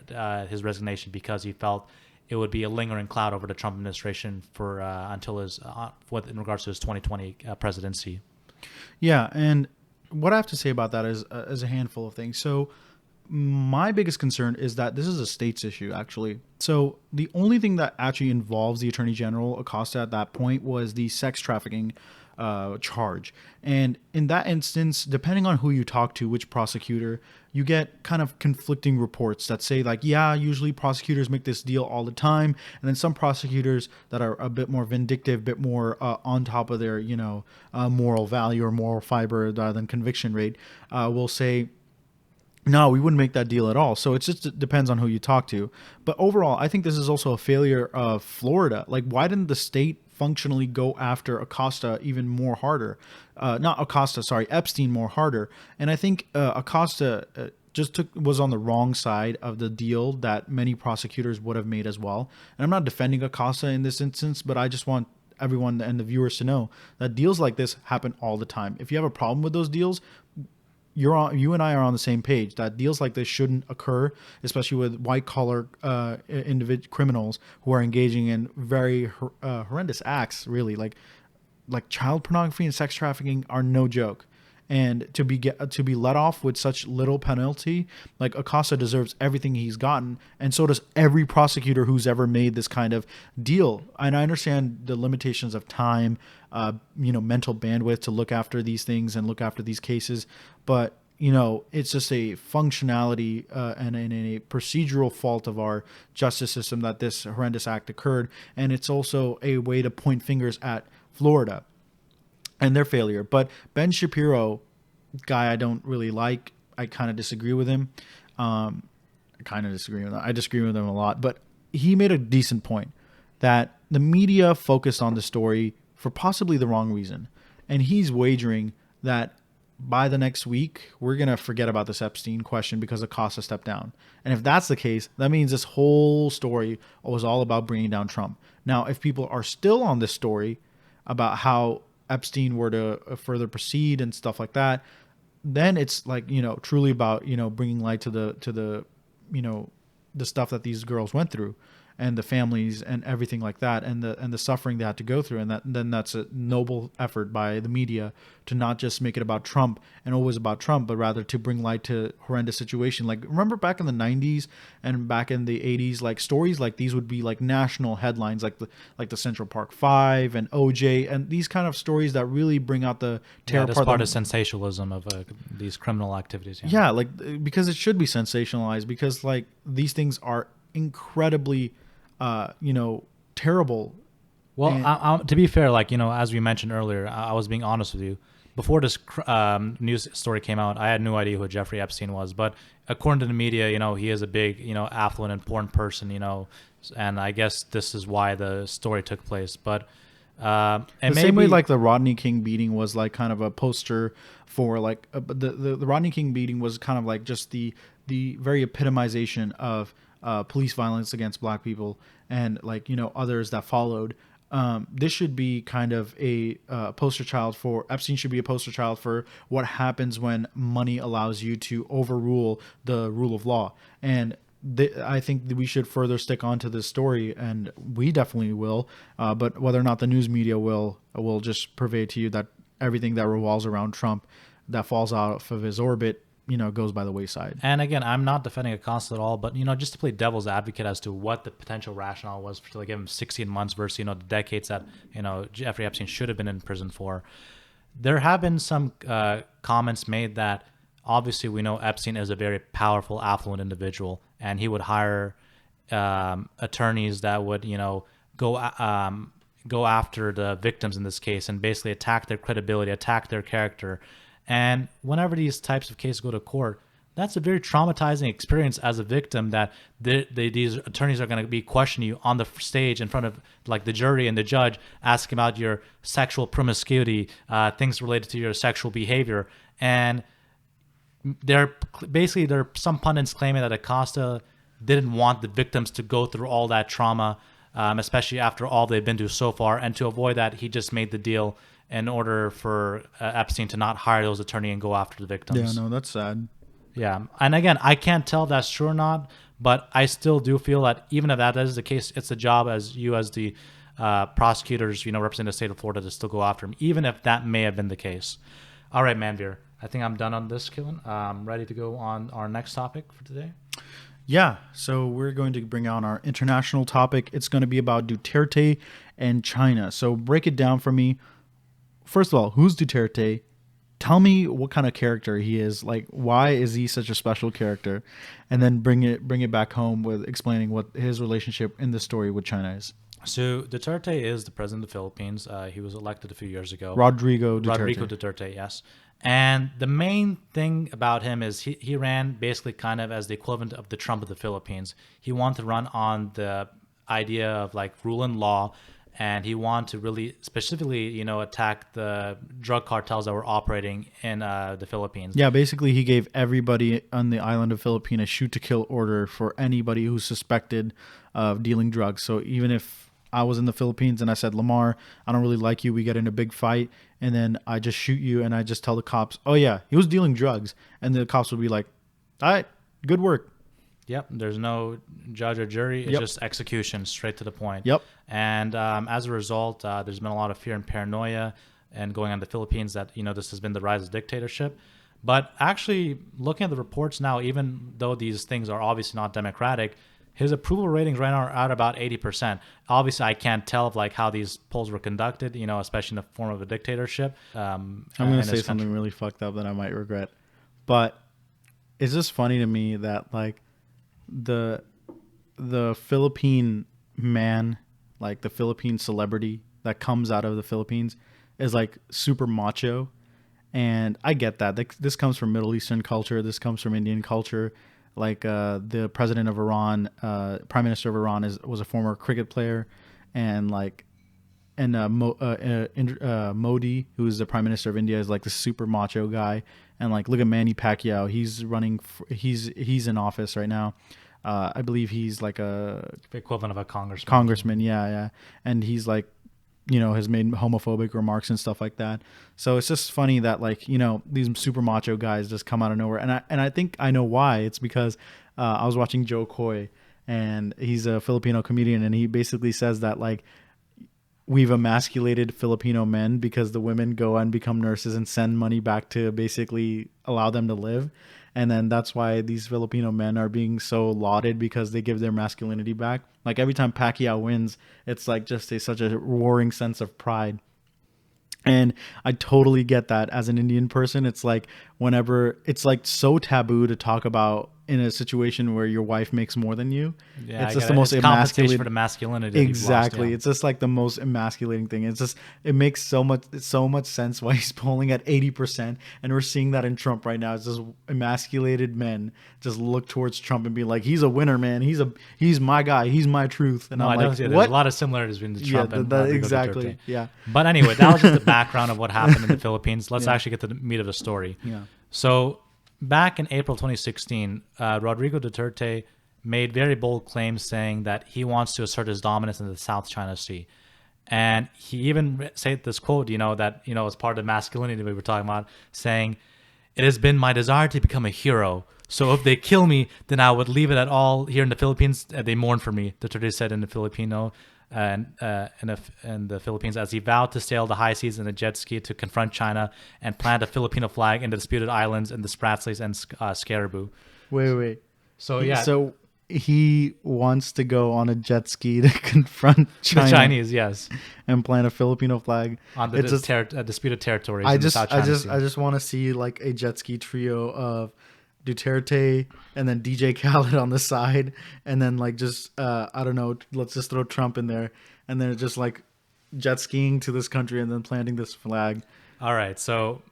his resignation because he felt it would be a lingering cloud over the Trump administration for until his in regards to his 2020 presidency. Yeah, and what I have to say about that is a handful of things. So my biggest concern is that this is a state's issue, actually. So the only thing that actually involves the Attorney General Acosta at that point was the sex trafficking charge. And in that instance, depending on who you talk to, which prosecutor, you get kind of conflicting reports that say like, yeah, usually prosecutors make this deal all the time. And then some prosecutors that are a bit more vindictive, a bit more on top of their, moral value or moral fiber rather than conviction rate, will say, no, we wouldn't make that deal at all. So it just depends on who you talk to. But overall, I think this is also a failure of Florida. Like, why didn't the state functionally go after Acosta even more harder? Epstein more harder. And I think Acosta was on the wrong side of the deal that many prosecutors would have made as well. And I'm not defending Acosta in this instance, but I just want everyone and the viewers to know that deals like this happen all the time. If you have a problem with those deals, you and I are on the same page that deals like this shouldn't occur, especially with white collar criminals who are engaging in very horrendous acts. Really, like child pornography and sex trafficking are no joke. And to be let off with such little penalty, like Acosta deserves everything he's gotten, and so does every prosecutor who's ever made this kind of deal. And I understand the limitations of time, mental bandwidth to look after these things and look after these cases, but it's just a functionality and a procedural fault of our justice system that this horrendous act occurred, and it's also a way to point fingers at Florida and their failure. But Ben Shapiro, guy I don't really like. I kind of disagree with him. I disagree with him a lot. But he made a decent point that the media focused on the story for possibly the wrong reason. And he's wagering that by the next week, we're going to forget about this Epstein question because Acosta stepped down. And if that's the case, that means this whole story was all about bringing down Trump. Now, if people are still on this story about how Epstein were to further proceed and stuff like that, then it's like, truly about, bringing light to the stuff that these girls went through and the families and everything like that, and the suffering they had to go through. And then that's a noble effort by the media to not just make it about Trump and always about Trump, but rather to bring light to horrendous situation. Like, remember back in the 90s and back in the 80s, like stories like these would be like national headlines, like the Central Park 5 and OJ, and these kind of stories that really bring out the terror part of sensationalism of these criminal activities. Yeah, like, because it should be sensationalized, because like these things are incredibly terrible. Well, to be fair, as we mentioned earlier, I was being honest with you. Before this news story came out, I had no idea who Jeffrey Epstein was. But according to the media, he is a big, affluent, important person, and I guess this is why the story took place. But same way like the Rodney King beating was like kind of a poster for like the Rodney King beating was kind of like just the very epitomization of police violence against black people and others that followed. This should be kind of a poster child for Epstein. Should be a poster child for what happens when money allows you to overrule the rule of law. And I think that we should further stick on to this story, and we definitely will. But whether or not the news media will just purvey to you that everything that revolves around Trump that falls out of his orbit, goes by the wayside. And again, I'm not defending Acosta at all, but, just to play devil's advocate as to what the potential rationale was to give him 16 months versus, the decades that, Jeffrey Epstein should have been in prison for. There have been some comments made that obviously we know Epstein is a very powerful, affluent individual, and he would hire attorneys that would, go after the victims in this case and basically attack their credibility, attack their character. And whenever these types of cases go to court, that's a very traumatizing experience as a victim, that these attorneys are going to be questioning you on the stage in front of like the jury and the judge, asking about your sexual promiscuity, things related to your sexual behavior. And there are some pundits claiming that Acosta didn't want the victims to go through all that trauma, especially after all they've been through so far. And to avoid that, he just made the deal in order for Epstein to not hire those attorneys and go after the victims. Yeah, no, that's sad. Yeah. And again, I can't tell if that's true or not, but I still do feel that even if that is the case, it's a job as the prosecutors, representing the state of Florida, to still go after him, even if that may have been the case. All right, Manveer, I think I'm done on this, Killen. I'm ready to go on our next topic for today. Yeah, so we're going to bring on our international topic. It's going to be about Duterte and China. So break it down for me. First of all, who's Duterte? Tell me what kind of character he is. Like, why is he such a special character? And then bring it back home with explaining what his relationship in the story with China is. So Duterte is the president of the Philippines. He was elected a few years ago. Rodrigo Duterte, yes. And the main thing about him is he ran basically kind of as the equivalent of the Trump of the Philippines. He wanted to run on the idea of like rule and law and he wanted to really specifically, attack the drug cartels that were operating in the Philippines. Yeah, basically he gave everybody on the island of Philippines a shoot to kill order for anybody who's suspected of dealing drugs. So even if I was in the Philippines and I said, Lamar, I don't really like you, we get in a big fight, and then I just shoot you and I just tell the cops, oh yeah, he was dealing drugs, and the cops would be like, all right, good work. Yep, there's no judge or jury. It's just execution, straight to the point. Yep. And as a result, there's been a lot of fear and paranoia and going on in the Philippines that, this has been the rise of dictatorship. But actually, looking at the reports now, even though these things are obviously not democratic, his approval ratings right now are at about 80%. Obviously, I can't tell of how these polls were conducted, especially in the form of a dictatorship. I'm going to say something really fucked up that I might regret. But it's just funny to me that the Philippine man, the Philippine celebrity that comes out of the Philippines is super macho. And I get that. This comes from Middle Eastern culture. This comes from Indian culture. The president of Iran, prime minister of Iran was a former cricket player, and Modi, who's the prime minister of India, is this super macho guy. And look at Manny Pacquiao. He's running. He's in office right now. I believe he's the equivalent of a congressman. Congressman, yeah. And he's has made homophobic remarks and stuff like that. So it's just funny that these super macho guys just come out of nowhere. And I think I know why. It's because I was watching Joe Coy, and he's a Filipino comedian, and he basically says that we've emasculated Filipino men because the women go and become nurses and send money back to basically allow them to live. And then that's why these Filipino men are being so lauded, because they give their masculinity back. Every time Pacquiao wins, it's just such a roaring sense of pride. And I totally get that as an Indian person. It's whenever it's so taboo to talk about in a situation where your wife makes more than you. Yeah, it's just the most emasculating for the masculinity. Exactly. Lost, yeah. It's just the most emasculating thing. It makes so much sense why he's polling at 80%. And we're seeing that in Trump right now. It's just emasculated men just look towards Trump and be like, he's a winner, man. He's my guy. He's my truth. And I'm what? There's a lot of similarities between Trump and Rodrigo exactly. Duterte. Yeah. But anyway, that was just the background of what happened in the Philippines. Let's actually get to the meat of the story. Yeah. So back in April 2016, Rodrigo Duterte made very bold claims saying that he wants to assert his dominance in the South China Sea. And he even said this quote, that, as part of the masculinity we were talking about, saying, "It has been my desire to become a hero. So if they kill me, then I would leave it at all here in the Philippines. They mourn for me," Duterte said in the Filipino. In the Philippines, as he vowed to sail the high seas in a jet ski to confront China and plant a Filipino flag in the disputed islands in the Spratlys and Scarborough. Wait. So So he wants to go on a jet ski to confront China. The Chinese, yes, and plant a Filipino flag on the disputed territories. I just want to see a jet ski trio of Duterte and then DJ Khaled on the side, and then I don't know, let's just throw Trump in there, and then just jet skiing to this country and then planting this flag. All right, so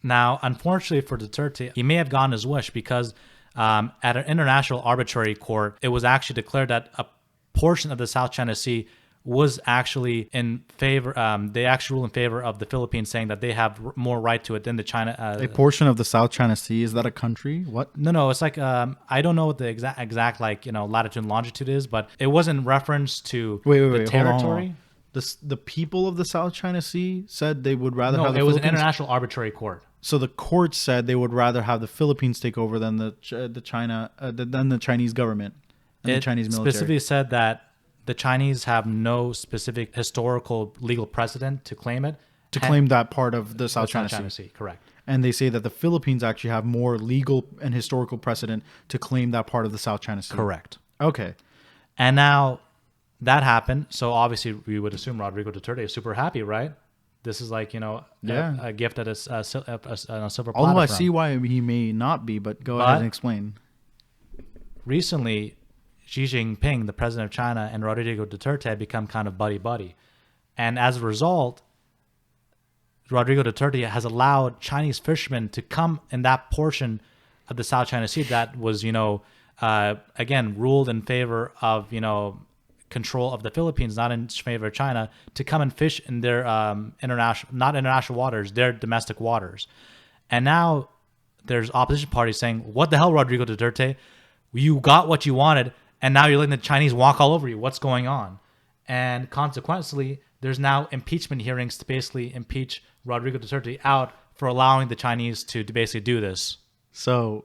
now unfortunately for Duterte, he may have gotten his wish, because at an international arbitrary court, it was actually declared that a portion of the South China Sea was actually in favor. They actually ruled in favor of the Philippines, saying that they have more right to it than the China. A portion of the South China Sea, is that a country? What? No. It's I don't know what the exact latitude and longitude is, but it was in reference to the territory. The people of the South China Sea said they would rather have the Philippines. Philippines. It was an international arbitrary court. So the court said they would rather have the Philippines take over than the Chinese government and the Chinese military. It specifically said that the Chinese have no specific historical legal precedent to claim it. To claim that part of the South China Sea. Correct. And they say that the Philippines actually have more legal and historical precedent to claim that part of the South China Sea. Correct. Okay. And now that happened. So obviously we would assume Rodrigo Duterte is super happy, right? This is a gift that is a silver platter. Although I see why he may not be, but go ahead and explain. Recently, Xi Jinping, the president of China, and Rodrigo Duterte have become kind of buddy-buddy. And as a result, Rodrigo Duterte has allowed Chinese fishermen to come in that portion of the South China Sea that was, again, ruled in favor of, control of the Philippines, not in favor of China, to come and fish in their international waters, their domestic waters. And now there's opposition parties saying, what the hell, Rodrigo Duterte? You got what you wanted, and now you're letting the Chinese walk all over you. What's going on? And consequently, there's now impeachment hearings to basically impeach Rodrigo Duterte out for allowing the Chinese to basically do this. So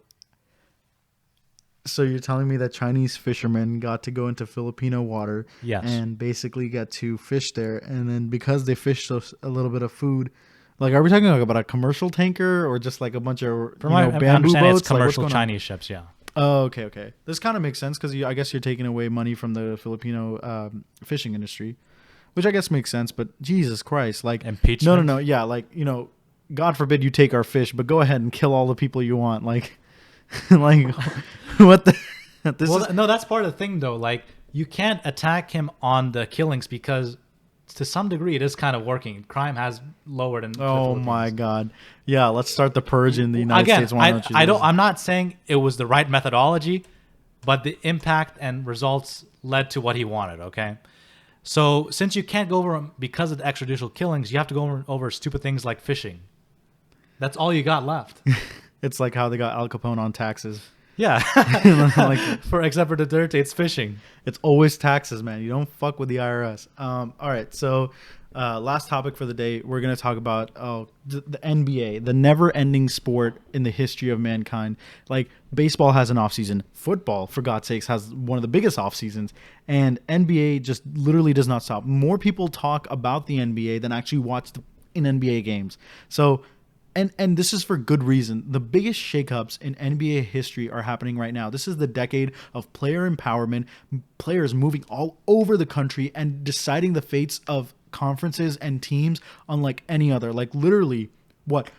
you're telling me that Chinese fishermen got to go into Filipino water, yes, and basically get to fish there, and then because they fished a little bit of food, like, are we talking about a commercial tanker or just like a bunch of bamboo boats? It's commercial Chinese ships, yeah. Oh, okay. This kind of makes sense because I guess you're taking away money from the Filipino fishing industry, which I guess makes sense. But Jesus Christ, like, impeachment? No, yeah, like, God forbid you take our fish, but go ahead and kill all the people you want, like, like, what the? No, that's part of the thing, though. Like, you can't attack him on the killings because, to some degree, it is kind of working. Crime has lowered in. Oh my God! Yeah, let's start the purge in the United States. I'm not saying it was the right methodology, but the impact and results led to what he wanted. Okay, so since you can't go over because of the extrajudicial killings, you have to go over stupid things like fishing. That's all you got left. It's like how they got Al Capone on taxes. Yeah, except for Duterte, it's fishing. It's always taxes, man. You don't fuck with the IRS. All right, so last topic for the day, we're going to talk about the NBA, the never-ending sport in the history of mankind. Like, baseball has an off-season. Football, for God's sakes, has one of the biggest off-seasons. And NBA just literally does not stop. More people talk about the NBA than actually watch in NBA games. So... And this is for good reason. The biggest shakeups in NBA history are happening right now. This is the decade of player empowerment, players moving all over the country and deciding the fates of conferences and teams unlike any other. Like, literally, I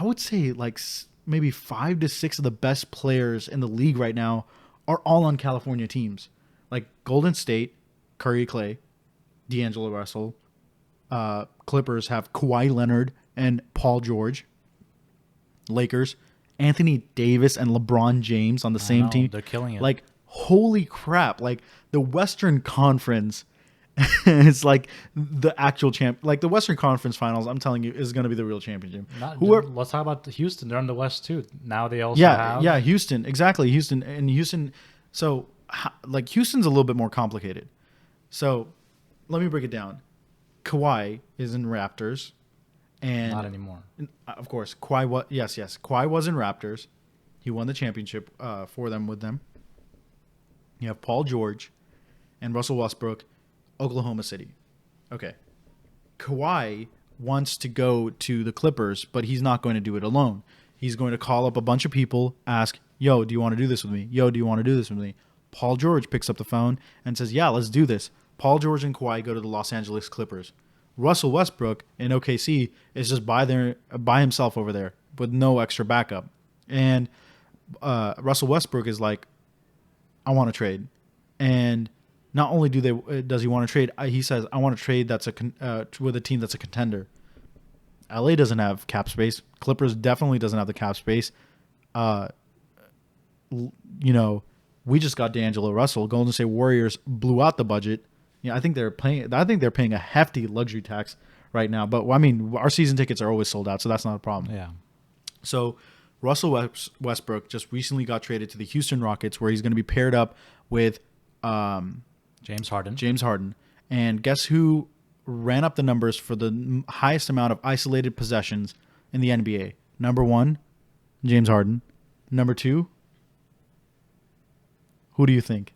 would say like maybe 5 to 6 of the best players in the league right now are all on California teams. Like Golden State, Curry, Clay, D'Angelo Russell. Clippers have Kawhi Leonard and Paul George. Lakers, Anthony Davis and LeBron James on the same team. They're killing it. Like, holy crap. Like, the Western Conference is like the actual champ. Like, the Western Conference Finals, I'm telling you, is going to be the real championship. Let's talk about Houston. They're in the West, too. Now they also have... Yeah, Houston. Exactly, Houston. And Houston... So, like, Houston's a little bit more complicated. So, let me break it down. Kawhi is in Raptors. And not anymore. Of course, Kawhi was Kawhi was in Raptors. He won the championship for them with them. You have Paul George and Russell Westbrook, Oklahoma City. Okay. Kawhi wants to go to the Clippers, but he's not going to do it alone. He's going to call up a bunch of people, ask, "Yo, do you want to do this with me? Yo, do you want to do this with me?" Paul George picks up the phone and says, "Yeah, let's do this." Paul George and Kawhi go to the Los Angeles Clippers. Russell Westbrook in OKC is just by himself over there with no extra backup. And Russell Westbrook is like, I want to trade. And not only does he want to trade, he says, I want to trade with a team that's a contender. LA doesn't have cap space. Clippers definitely doesn't have the cap space. We just got D'Angelo Russell. Golden State Warriors blew out the budget. Yeah, I think they're paying a hefty luxury tax right now. But I mean, our season tickets are always sold out, so that's not a problem. Yeah. So Russell Westbrook just recently got traded to the Houston Rockets, where he's going to be paired up with James Harden. And guess who ran up the numbers for the highest amount of isolated possessions in the NBA? Number 1, James Harden. Number 2, who do you think?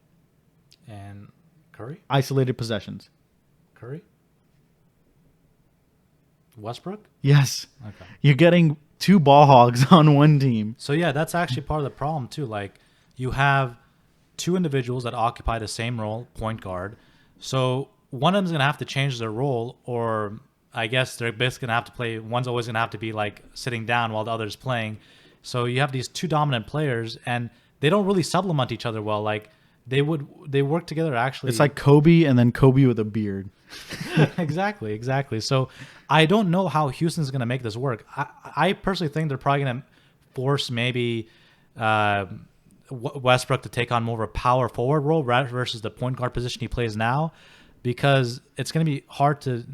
And Curry? Isolated possessions. Curry? Westbrook? Yes. Okay. You're getting 2 ball hogs on one team. So, yeah, that's actually part of the problem, too. Like, you have 2 individuals that occupy the same role, point guard. So, one of them is going to have to change their role, or I guess they're basically going to have to play. One's always going to have to be, like, sitting down while the other's playing. So, you have these 2 dominant players, and they don't really supplement each other well. Like, they work together actually. It's like Kobe and then Kobe with a beard. Exactly. So I don't know how Houston's going to make this work. I personally think they're probably going to force maybe Westbrook to take on more of a power forward role versus the point guard position he plays now, because it's going to be hard to,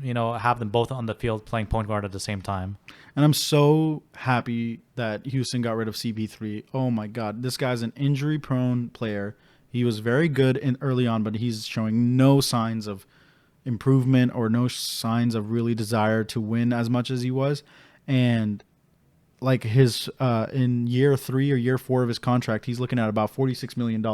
have them both on the field playing point guard at the same time. And I'm so happy that Houston got rid of CP3. Oh my God, this guy's an injury-prone player. He was very good early on, but he's showing no signs of improvement or no signs of really desire to win as much as he was. And like his in year 3 or year 4 of his contract, he's looking at about $46 million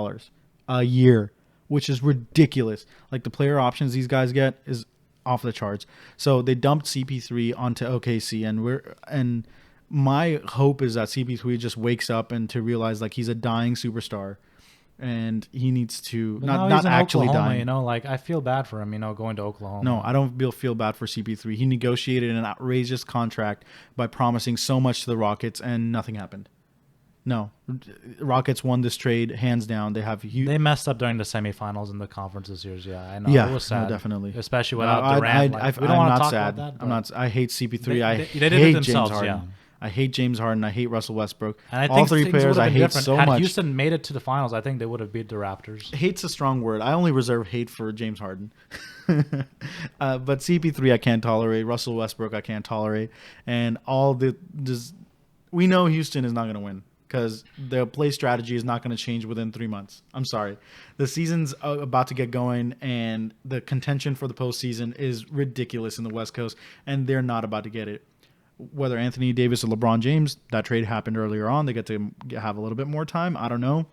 a year, which is ridiculous. Like the player options these guys get is off the charts. So they dumped CP3 onto OKC, and my hope is that CP3 just wakes up and to realize like he's a dying superstar, and he needs to not actually dying. Like I feel bad for him, going to Oklahoma. No, I don't feel bad for CP3. He negotiated an outrageous contract by promising so much to the Rockets, and nothing happened. No, Rockets won this trade hands down. They messed up during the semifinals in the conference this year. Yeah, I know. Yeah, it was sad. No, definitely, especially without Durant. We don't want to talk about that. I'm not. I hate CP3. They did hate it themselves. James Harden. Yeah. I hate James Harden. I hate Russell Westbrook. And I think all three players I hate different. so Had much. Houston made it to the finals, I think they would have beat the Raptors. Hate's a strong word. I only reserve hate for James Harden. But CP3 I can't tolerate. Russell Westbrook I can't tolerate. And we know Houston is not going to win because the play strategy is not going to change within 3 months. I'm sorry. The season's about to get going, and the contention for the postseason is ridiculous in the West Coast, and they're not about to get it. Whether Anthony Davis or LeBron James, that trade happened earlier on. They get to have a little bit more time. I don't know.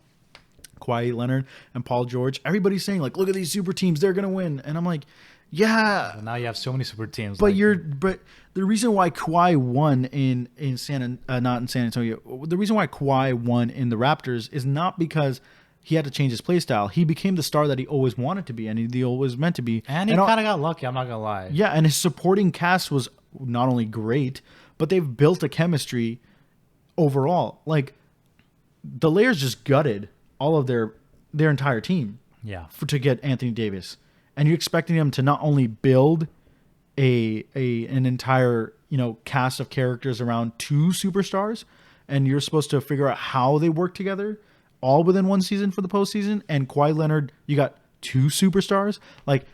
Kawhi Leonard and Paul George. Everybody's saying, like, look at these super teams. They're going to win. And I'm like, yeah. Well, now you have so many super teams. But but the reason why Kawhi won not in San Antonio, the reason why Kawhi won in the Raptors is not because he had to change his play style. He became the star that he always wanted to be, and he always meant to be. And he kind of got lucky, I'm not going to lie. Yeah, and his supporting cast was not only great, but they've built a chemistry overall. Like, the Lakers just gutted all of their entire team to get Anthony Davis. And you're expecting them to not only build an entire, cast of characters around 2 superstars, and you're supposed to figure out how they work together all within one season for the postseason. And Kawhi Leonard, you got 2 superstars. Like,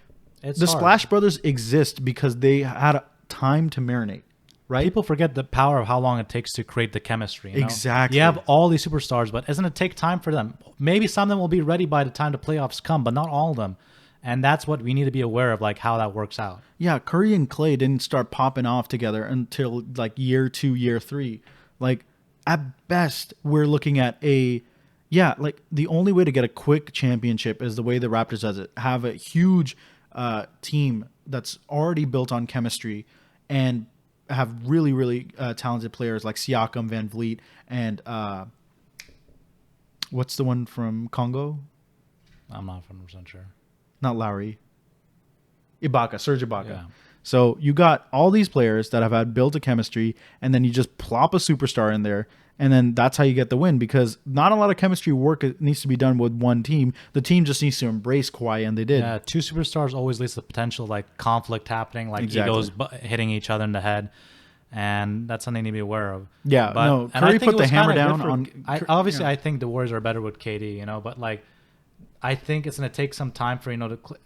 it's the hard. Splash Brothers exist because they had time to marinate, right? People forget the power of how long it takes to create the chemistry. Exactly. You have all these superstars, but doesn't it take time for them? Maybe some of them will be ready by the time the playoffs come, but not all of them. And that's what we need to be aware of, like how that works out. Yeah, Curry and Clay didn't start popping off together until like year 2, year 3. Like, at best, we're looking at the only way to get a quick championship is the way the Raptors does it. Have a huge team that's already built on chemistry and have really, really talented players like Siakam, Van Vliet, and what's the one from Congo? I'm not 100% sure. Not Lowry. Serge Ibaka. Yeah. So you got all these players that have had built a chemistry, and then you just plop a superstar in there, and then that's how you get the win, because not a lot of chemistry work needs to be done with one team. The team just needs to embrace Kawhi, and they did. Yeah, 2 superstars always leads to potential like conflict happening, like egos hitting each other in the head, and that's something to be aware of. Yeah, Curry put the hammer down on. I think the Warriors are better with KD, but like, I think it's going to take some time for,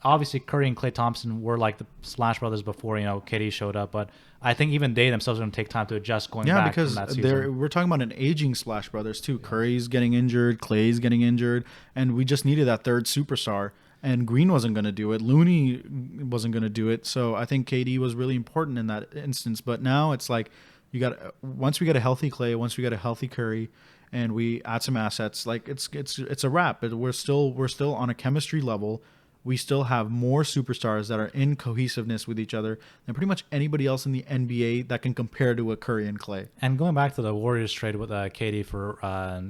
obviously Curry and Klay Thompson were like the Splash Brothers before, KD showed up. But I think even they themselves are going to take time to adjust going back from that season. Because we're talking about an aging Splash Brothers too. Yeah. Curry's getting injured, Klay's getting injured, and we just needed that third superstar. And Green wasn't going to do it. Looney wasn't going to do it. So I think KD was really important in that instance. But now it's like once we get a healthy Klay, once we get a healthy Curry, and we add some assets, like it's a wrap. But we're still on a chemistry level. We still have more superstars that are in cohesiveness with each other than pretty much anybody else in the NBA that can compare to a Curry and Klay. And going back to the Warriors trade with KD for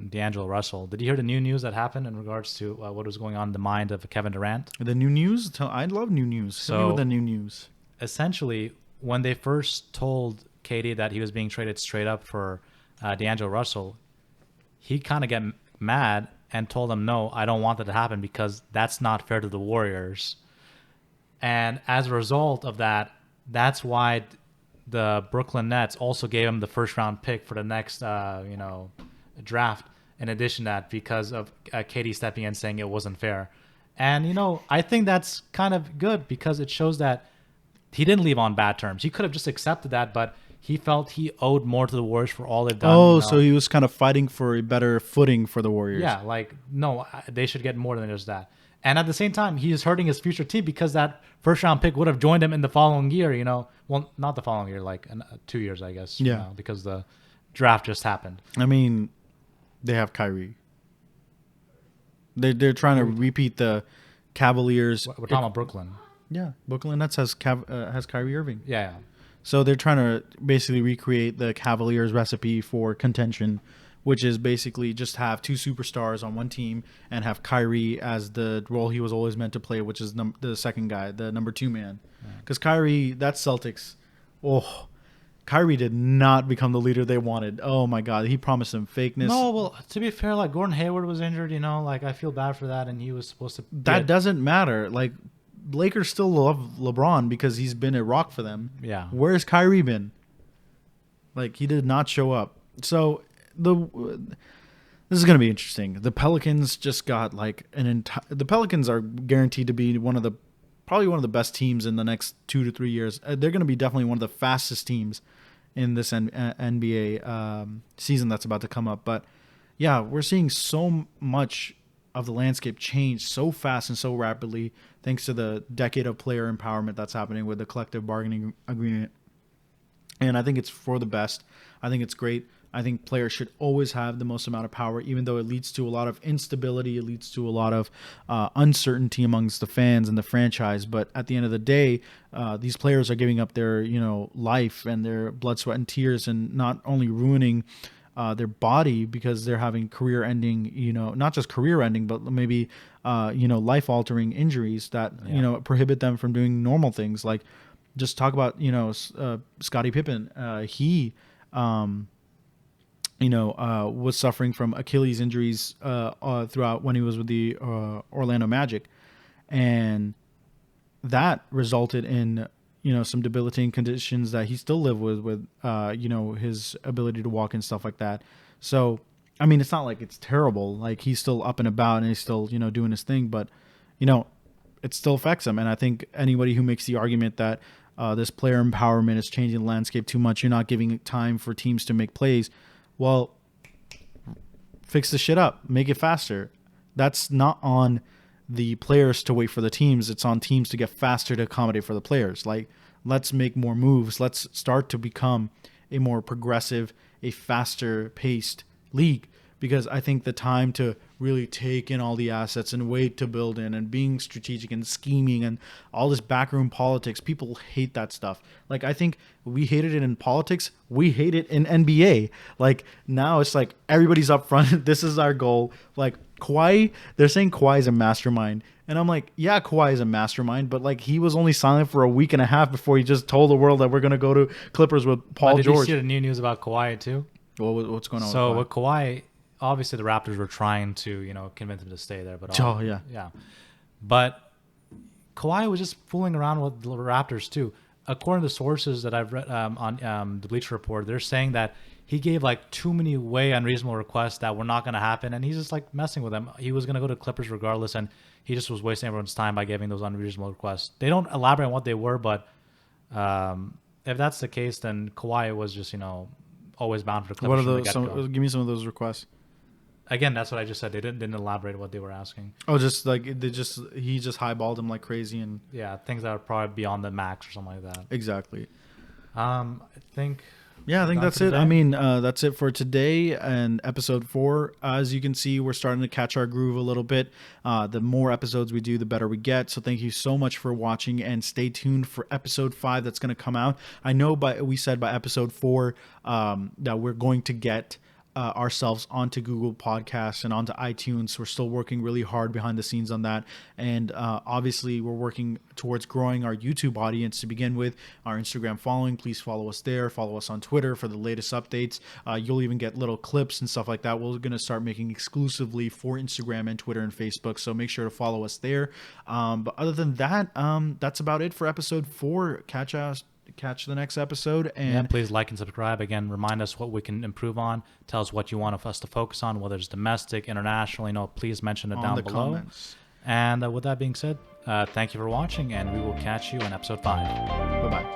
D'Angelo Russell, did you hear the new news that happened in regards to what was going on in the mind of Kevin Durant? The new news? I love new news. Tell me what the new news. Essentially, when they first told KD that he was being traded straight up for D'Angelo Russell, he kind of got mad and told them, no, I don't want that to happen because that's not fair to the Warriors. And as a result of that, that's why the Brooklyn Nets also gave him the first round pick for the next, draft in addition to that, because of Katie stepping in saying it wasn't fair. And, you know, I think that's kind of good because it shows that he didn't leave on bad terms. He could have just accepted that, but he felt he owed more to the Warriors for all they've done. Oh, you know? so he was kind of fighting for a better footing for the Warriors. Yeah, like, no, they should get more than just that. And at the same time, he is hurting his future team because that first-round pick would have joined him in the following year, you know. Well, not the following year, like 2 years, I guess. Yeah. You know, because the draft just happened. I mean, they have Kyrie. They're trying to repeat the Cavaliers. We're talking about Brooklyn. Yeah, Brooklyn Nets has Kyrie Irving. Yeah. So they're trying to basically recreate the Cavaliers recipe for contention, which is basically just have two superstars on one team and have Kyrie as the role he was always meant to play, which is the second guy, the number 2 man. Because Kyrie, that's Celtics. Oh, Kyrie did not become the leader they wanted. Oh my God, he promised them fakeness. No, well, to be fair, like Gordon Hayward was injured, you know, like I feel bad for that, and he was supposed to. That doesn't matter. Like, Lakers still love LeBron because he's been a rock for them. Yeah. Where's Kyrie been? Like, he did not show up. So this is going to be interesting. The Pelicans just got like the Pelicans are guaranteed to be probably one of the best teams in the next 2 to 3 years. They're going to be definitely one of the fastest teams in this NBA season that's about to come up. But yeah, we're seeing so much of the landscape change so fast and so rapidly thanks to the decade of player empowerment that's happening with the collective bargaining agreement. And I think it's for the best. I think it's great. I think players should always have the most amount of power, even though it leads to a lot of instability. It leads to a lot of uncertainty amongst the fans and the franchise. But at the end of the day, these players are giving up their, life and their blood, sweat, and tears, and not only ruining their body because they're having career-ending, not just career-ending, but maybe, life-altering injuries that, prohibit them from doing normal things. Like, just talk about, Scottie Pippen. He was suffering from Achilles injuries throughout when he was with the Orlando Magic. And that resulted in, some debilitating conditions that he still lived with his ability to walk and stuff like that. So, I mean, it's not like it's terrible. Like, he's still up and about and he's still, doing his thing. But, it still affects him. And I think anybody who makes the argument that this player empowerment is changing the landscape too much, you're not giving time for teams to make plays, well, fix the shit up. Make it faster. That's not on the players to wait for the teams. It's on teams to get faster to accommodate for the players. Like, let's make more moves. Let's start to become a more progressive, a faster-paced league. Because I think the time to really take in all the assets and wait to build in and being strategic and scheming and all this backroom politics, people hate that stuff. Like, I think we hated it in politics. We hate it in NBA. Like, now it's like everybody's up front. This is our goal. Like, Kawhi, they're saying Kawhi is a mastermind. And I'm like, yeah, Kawhi is a mastermind, but like, he was only silent for a week and a half before he just told the world that we're going to go to Clippers with Paul George. Did you see the new news about Kawhi too? Well, what's going on so with Kawhi? Obviously, the Raptors were trying to, convince him to stay there. But yeah. But Kawhi was just fooling around with the Raptors too. According to sources that I've read on the Bleacher Report, they're saying that he gave like too many way unreasonable requests that were not going to happen, and he's just like messing with them. He was going to go to Clippers regardless, and he just was wasting everyone's time by giving those unreasonable requests. They don't elaborate on what they were, but if that's the case, then Kawhi was just always bound for the Clippers. What are those? Give me some of those requests. Again, that's what I just said. They didn't elaborate what they were asking. Oh, just like he just highballed him like crazy and things that are probably beyond the max or something like that. Exactly. I think that's it. I mean, that's it for today and episode 4. As you can see, we're starting to catch our groove a little bit. The more episodes we do, the better we get. So thank you so much for watching, and stay tuned for episode 5 that's going to come out. I know we said by episode 4 that we're going to get ourselves onto Google Podcasts and onto iTunes. We're still working really hard behind the scenes on that. And obviously, we're working towards growing our YouTube audience to begin with. Our Instagram following, please follow us there. Follow us on Twitter for the latest updates. You'll even get little clips and stuff like that. We're going to start making exclusively for Instagram and Twitter and Facebook. So make sure to follow us there. But other than that, that's about it for episode 4. Catch us catch the next episode. Yeah, And please like and subscribe. Again, remind us what we can improve on. Tell us what you want us to focus on, whether it's domestic, international. Please mention it on down the below. comments. And with that being said, thank you for watching, and we will catch you in episode 5. Bye-bye.